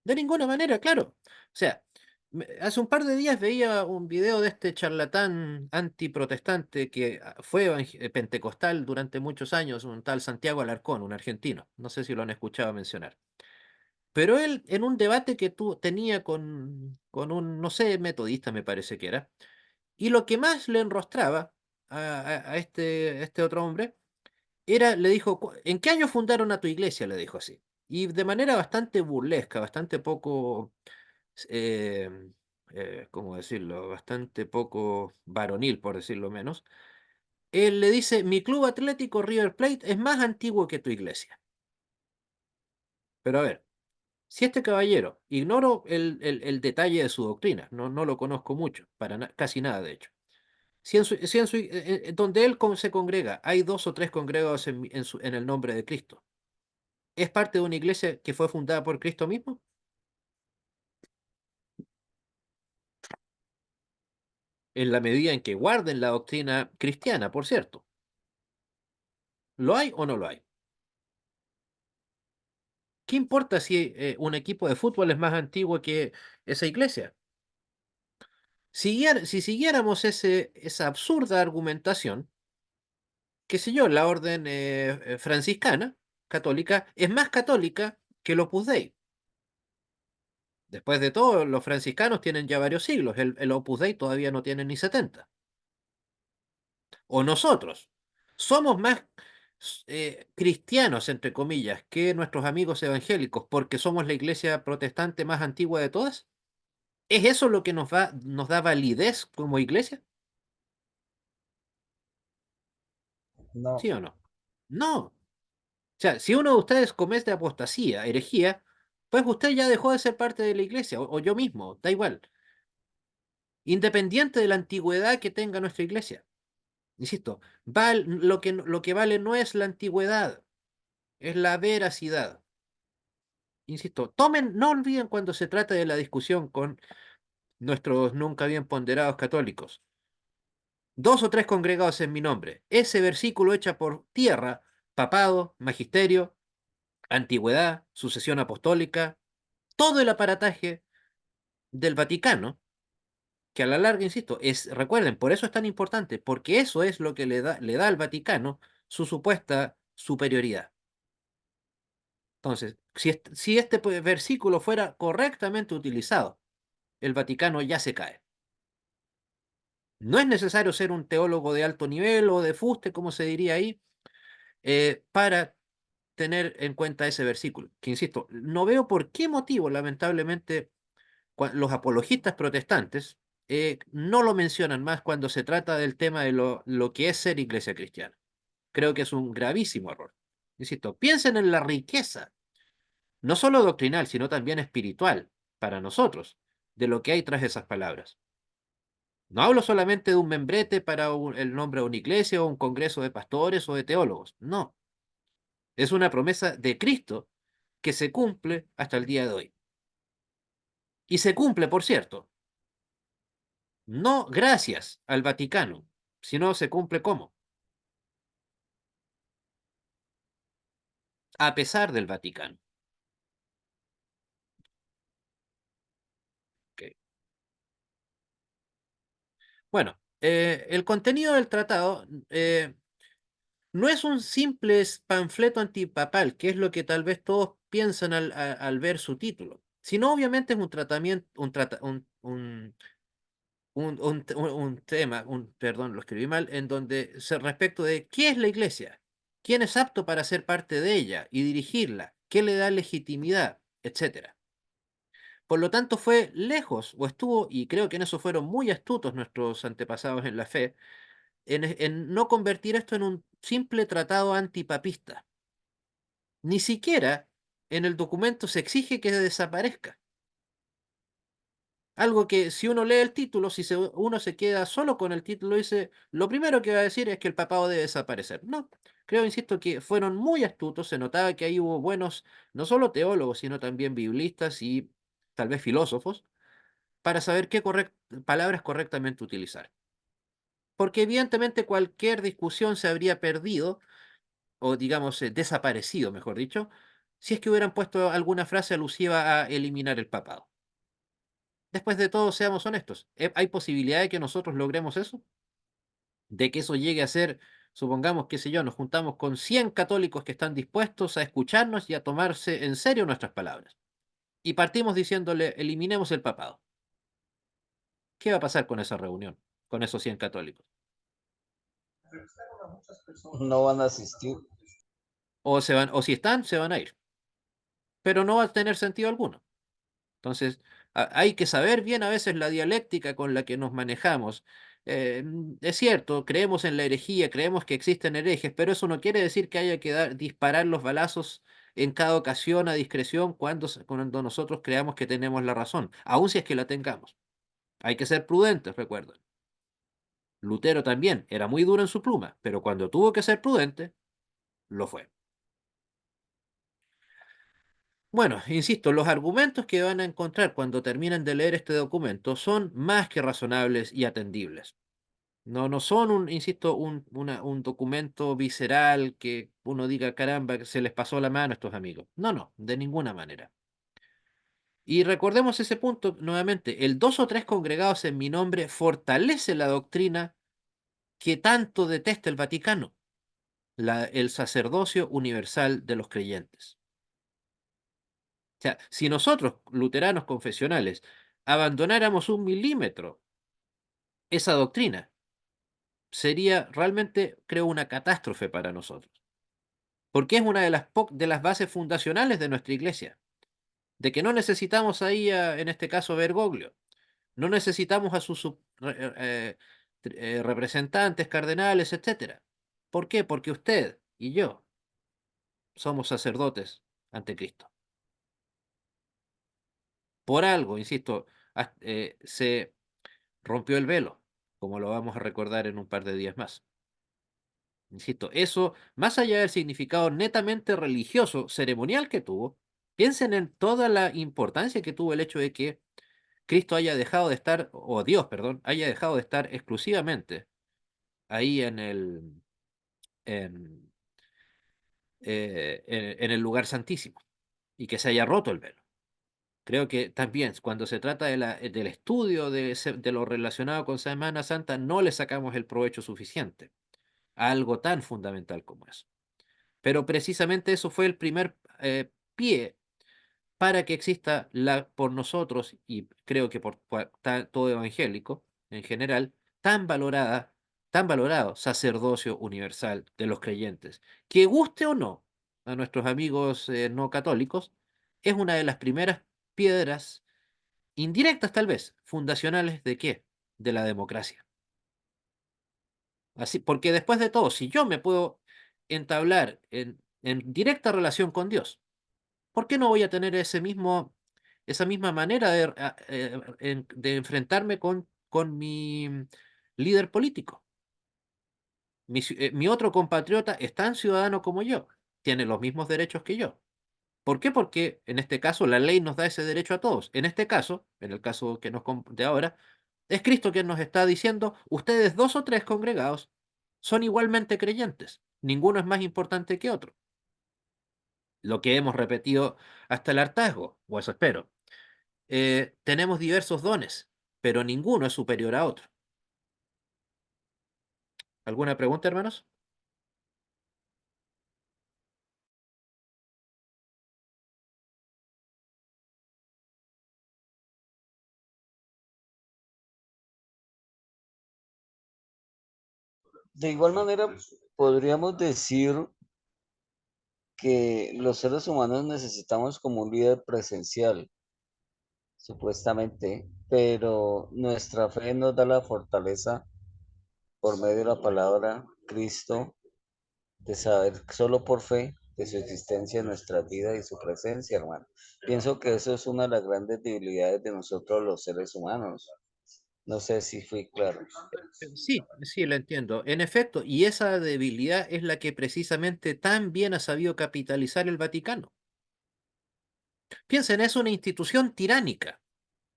De ninguna manera, claro. O sea, hace un par de días veía un video de este charlatán antiprotestante que fue pentecostal durante muchos años, un tal Santiago Alarcón, un argentino. No sé si lo han escuchado mencionar. Pero él, en un debate que tenía con un, no sé, metodista me parece que era, y lo que más le enrostraba a este otro hombre le dijo, ¿en qué año fundaron a tu iglesia? Le dijo así. Y de manera bastante burlesca, bastante poco, eh, ¿cómo decirlo? Bastante poco varonil, por decirlo menos. Él le dice, mi club atlético River Plate es más antiguo que tu iglesia. Pero a ver, si este caballero, ignoro el detalle de su doctrina, no lo conozco mucho, casi nada de hecho. Si donde él se congrega, hay dos o tres congregados en el nombre de Cristo. ¿Es parte de una iglesia que fue fundada por Cristo mismo? En la medida en que guarden la doctrina cristiana, por cierto. ¿Lo hay o no lo hay? ¿Qué importa si un equipo de fútbol es más antiguo que esa iglesia? Si siguiéramos esa absurda argumentación, qué sé yo, la orden franciscana, católica, es más católica que el Opus Dei. Después de todo, los franciscanos tienen ya varios siglos, el Opus Dei todavía no tiene ni 70. O nosotros somos más cristianos, entre comillas, que nuestros amigos evangélicos porque somos la iglesia protestante más antigua de todas. ¿Es eso lo que nos da validez como iglesia? No, ¿Sí o no? No. O sea, si uno de ustedes comete apostasía, herejía, pues usted ya dejó de ser parte de la iglesia, o yo mismo, da igual, independiente de la antigüedad que tenga nuestra iglesia. Insisto, lo que vale no es la antigüedad, es la veracidad. insisto, no olviden cuando se trata de la discusión con nuestros nunca bien ponderados católicos. Dos o tres congregados en mi nombre. Ese versículo echa por tierra papado, magisterio, antigüedad, sucesión apostólica, todo el aparataje del Vaticano, que a la larga, insisto, recuerden, por eso es tan importante, porque eso es lo que le da al Vaticano su supuesta superioridad. Entonces, si este versículo fuera correctamente utilizado, el Vaticano ya se cae. No es necesario ser un teólogo de alto nivel o de fuste, como se diría ahí, para tener en cuenta ese versículo. Que insisto, no veo por qué motivo, lamentablemente, los apologistas protestantes no lo mencionan más cuando se trata del tema de lo que es ser iglesia cristiana. Creo que es un gravísimo error. Insisto, piensen en la riqueza, no solo doctrinal, sino también espiritual, para nosotros, de lo que hay tras esas palabras. No hablo solamente de un membrete para el nombre de una iglesia o un congreso de pastores o de teólogos. No, es una promesa de Cristo que se cumple hasta el día de hoy. Y se cumple, por cierto, no gracias al Vaticano, sino se cumple ¿cómo? A pesar del Vaticano. Ok. Bueno, el contenido del tratado no es un simple panfleto antipapal, que es lo que tal vez todos piensan al ver su título, sino obviamente es un tratamiento, un tema, perdón, lo escribí mal, en donde respecto de qué es la iglesia, quién es apto para ser parte de ella y dirigirla, qué le da legitimidad, etcétera. Por lo tanto, fue lejos, o estuvo, y creo que en eso fueron muy astutos nuestros antepasados en la fe, en no convertir esto en un simple tratado antipapista. Ni siquiera en el documento se exige que desaparezca. Algo que si uno lee el título, si uno se queda solo con el título, dice, lo primero que va a decir es que el papado debe desaparecer. No, creo, insisto, que fueron muy astutos, se notaba que ahí hubo buenos, no solo teólogos, sino también biblistas y tal vez filósofos, para saber qué palabras correctamente utilizar. Porque evidentemente cualquier discusión se habría perdido, o digamos, desaparecido, mejor dicho, si es que hubieran puesto alguna frase alusiva a eliminar el papado. Después de todo, seamos honestos, ¿hay posibilidad de que nosotros logremos eso? De que eso llegue a ser, supongamos, qué sé yo, nos juntamos con 100 católicos que están dispuestos a escucharnos y a tomarse en serio nuestras palabras. Y partimos diciéndole, eliminemos el papado. ¿Qué va a pasar con esa reunión, con esos 100 católicos? No van a asistir. O se van, o si están, se van a ir. Pero no va a tener sentido alguno. Entonces, hay que saber bien a veces la dialéctica con la que nos manejamos. Es cierto, creemos en la herejía, creemos que existen herejes, pero eso no quiere decir que haya que disparar los balazos en cada ocasión a discreción cuando nosotros creamos que tenemos la razón, aun si es que la tengamos. Hay que ser prudentes, recuerden. Lutero también era muy duro en su pluma, pero cuando tuvo que ser prudente, lo fue. Bueno, insisto, los argumentos que van a encontrar cuando terminen de leer este documento son más que razonables y atendibles. No son insisto, un documento visceral que uno diga, caramba, que se les pasó la mano a estos amigos. No, de ninguna manera. Y recordemos ese punto nuevamente, el dos o tres congregados en mi nombre fortalece la doctrina que tanto detesta el Vaticano, el sacerdocio universal de los creyentes. O sea, si nosotros, luteranos confesionales, abandonáramos un milímetro esa doctrina, sería realmente, creo, una catástrofe para nosotros. Porque es una de las bases fundacionales de nuestra iglesia. De que no necesitamos ahí, en este caso, Bergoglio. No necesitamos a sus representantes, cardenales, etcétera. ¿Por qué? Porque usted y yo somos sacerdotes ante Cristo. Por algo, insisto, se rompió el velo, como lo vamos a recordar en un par de días más. Insisto, eso, más allá del significado netamente religioso, ceremonial que tuvo, Piensen en toda la importancia que tuvo el hecho de que Cristo haya dejado de estar, o Dios, perdón, haya dejado de estar exclusivamente ahí en, en el lugar santísimo y que se haya roto el velo. Creo que también cuando se trata del estudio de lo relacionado con Semana Santa, no le sacamos el provecho suficiente a algo tan fundamental como eso. Pero precisamente eso fue el primer pie para que exista por nosotros, y creo que por todo evangélico en general, tan valorado sacerdocio universal de los creyentes. Que guste o no a nuestros amigos no católicos, es una de las primeras piedras indirectas tal vez, fundacionales de qué? De la democracia. Así, porque después de todo, si yo me puedo entablar en directa relación con Dios, ¿por qué no voy a tener esa misma manera de enfrentarme con mi líder político? Mi otro compatriota es tan ciudadano como yo, tiene los mismos derechos que yo. ¿Por qué? Porque en este caso la ley nos da ese derecho a todos. En este caso, en el caso de ahora, es Cristo quien nos está diciendo, ustedes dos o tres congregados son igualmente creyentes. Ninguno es más importante que otro. Lo que hemos repetido hasta el hartazgo, o eso espero. Tenemos diversos dones, pero ninguno es superior a otro. ¿Alguna pregunta, hermanos? De igual manera, podríamos decir que los seres humanos necesitamos como un líder presencial, supuestamente, pero nuestra fe nos da la fortaleza por medio de la palabra Cristo, de saber solo por fe de su existencia en nuestra vida y su presencia, hermano. Pienso que eso es una de las grandes debilidades de nosotros los seres humanos. No sé si fui claro. Sí, sí, lo entiendo. En efecto, y esa debilidad es la que precisamente tan bien ha sabido capitalizar el Vaticano. Piensen, es una institución tiránica,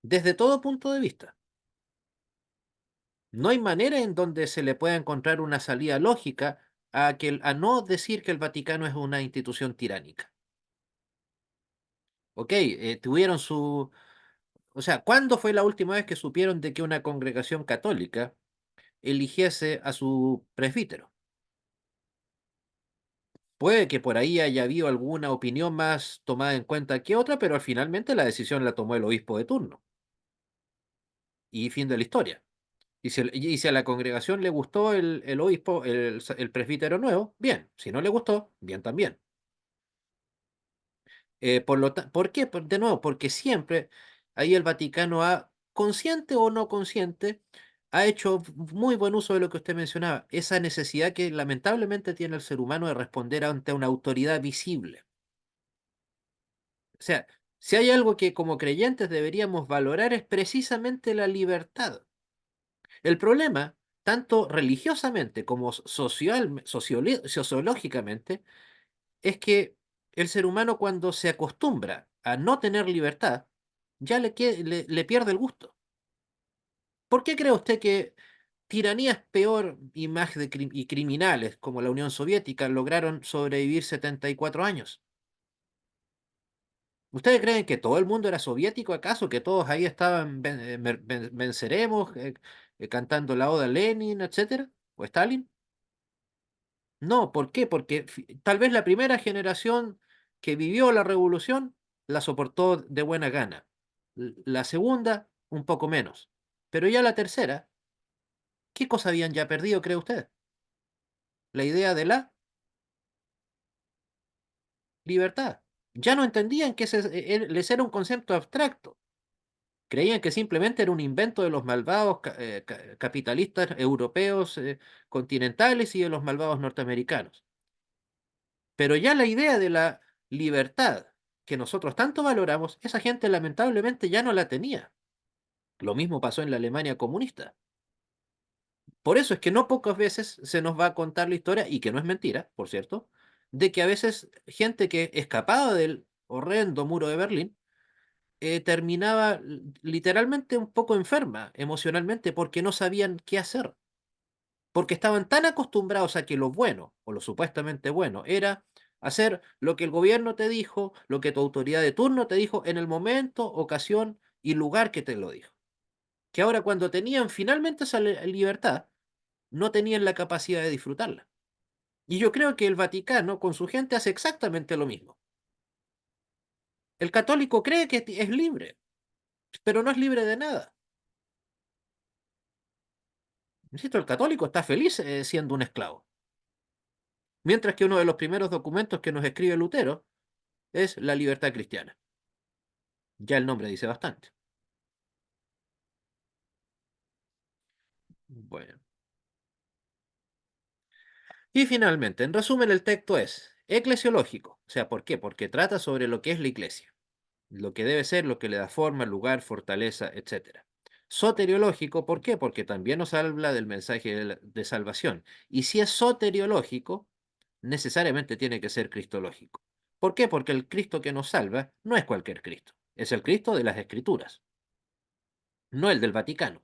desde todo punto de vista. No hay manera en donde se le pueda encontrar una salida lógica a no decir que el Vaticano es una institución tiránica. Ok, tuvieron su... O sea, ¿cuándo fue la última vez que supieron de que una congregación católica eligiese a su presbítero? Puede que por ahí haya habido alguna opinión más tomada en cuenta que otra, pero finalmente la decisión la tomó el obispo de turno. Y fin de la historia. Y si a la congregación le gustó el obispo, el presbítero nuevo, bien. Si no le gustó, bien también. ¿Por qué? De nuevo, porque siempre ahí el Vaticano ha, consciente o no consciente, ha hecho muy buen uso de lo que usted mencionaba, esa necesidad que lamentablemente tiene el ser humano de responder ante una autoridad visible. O sea, si hay algo que como creyentes deberíamos valorar es precisamente la libertad. El problema, tanto religiosamente como sociológicamente, es que el ser humano cuando se acostumbra a no tener libertad, ya le pierde el gusto. ¿Por qué cree usted que tiranías peor y más y criminales como la Unión Soviética lograron sobrevivir 74 años? ¿Ustedes creen que todo el mundo era soviético acaso? ¿Que todos ahí estaban venceremos cantando la oda a Lenin, etcétera? ¿O Stalin? No, ¿por qué? Porque tal vez la primera generación que vivió la revolución la soportó de buena gana. La segunda, un poco menos. Pero ya la tercera, ¿qué cosa habían ya perdido, cree usted? La idea de la libertad. Ya no entendían que les era un concepto abstracto. Creían que simplemente era un invento de los malvados capitalistas europeos continentales y de los malvados norteamericanos. Pero ya la idea de la libertad que nosotros tanto valoramos, esa gente lamentablemente ya no la tenía. Lo mismo pasó en la Alemania comunista. Por eso es que no pocas veces se nos va a contar la historia, y que no es mentira, por cierto, de que a veces gente que escapaba del, horrendo muro de Berlín, terminaba literalmente un poco enferma emocionalmente porque no sabían qué hacer, porque estaban tan acostumbrados a que lo bueno, o lo supuestamente bueno, era hacer lo que el gobierno te dijo, lo que tu autoridad de turno te dijo en el momento, ocasión y lugar que te lo dijo. Que ahora cuando tenían finalmente esa libertad, no tenían la capacidad de disfrutarla. Y yo creo que el Vaticano con su gente hace exactamente lo mismo. El católico cree que es libre, pero no es libre de nada. Insisto, el católico está feliz siendo un esclavo. Mientras que uno de los primeros documentos que nos escribe Lutero es la libertad cristiana. Ya el nombre dice bastante. Bueno. Y finalmente, en resumen, el texto es eclesiológico. O sea, ¿por qué? Porque trata sobre lo que es la iglesia, lo que debe ser, lo que le da forma, lugar, fortaleza, etcétera. Soteriológico, ¿por qué? Porque también nos habla del mensaje de salvación. Y si es soteriológico, necesariamente tiene que ser cristológico. ¿Por qué? Porque el Cristo que nos salva no es cualquier Cristo, es el Cristo de las Escrituras, no el del Vaticano.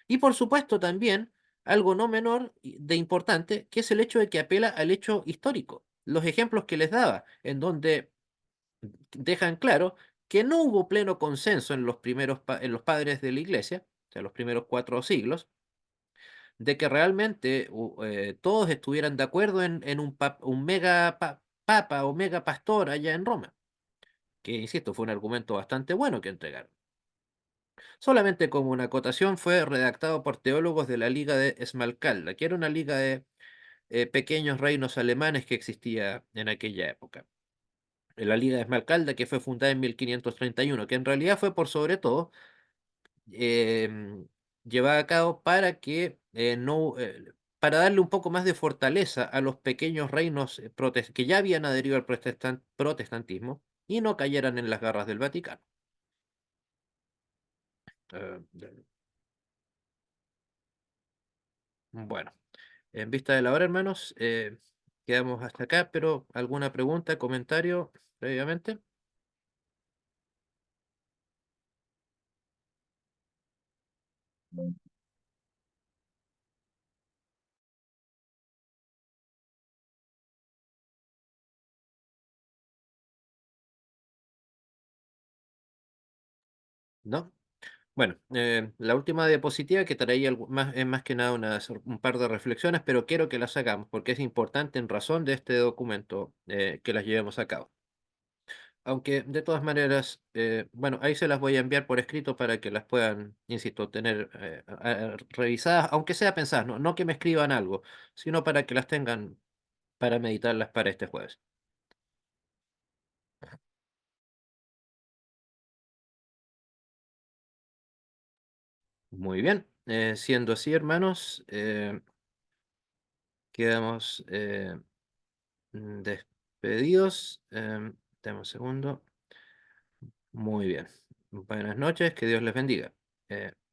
Y por supuesto también algo no menor de importante, que es el hecho de que apela al hecho histórico. Los ejemplos que les daba, en donde dejan claro que no hubo pleno consenso en los primeros en los padres de la iglesia, o sea, los primeros 4 siglos, de que realmente todos estuvieran de acuerdo en un mega papa o mega pastor allá en Roma, que insisto, fue un argumento bastante bueno que entregaron. Solamente como una acotación fue redactado por teólogos de la Liga de Esmalcalda, que era una liga de pequeños reinos alemanes que existía en aquella época. La Liga de Esmalcalda, que fue fundada en 1531, que en realidad fue por sobre todo em, llevada a cabo para que no, para darle un poco más de fortaleza a los pequeños reinos que ya habían adherido al protestantismo y no cayeran en las garras del Vaticano. Eh, bueno, en vista de la hora, hermanos, quedamos hasta acá, pero ¿alguna pregunta, comentario previamente? ¿No? Bueno, la última diapositiva que traía más, es más que nada un par de reflexiones, pero quiero que las hagamos porque es importante en razón de este documento que las llevemos a cabo. Aunque de todas maneras, bueno, ahí se las voy a enviar por escrito para que las puedan, insisto, tener revisadas, aunque sea pensadas, no, no que me escriban algo, sino para que las tengan para meditarlas para este jueves. Muy bien, siendo así, hermanos, quedamos despedidos. Dame un segundo. Muy bien. Buenas noches, que Dios les bendiga. Eh,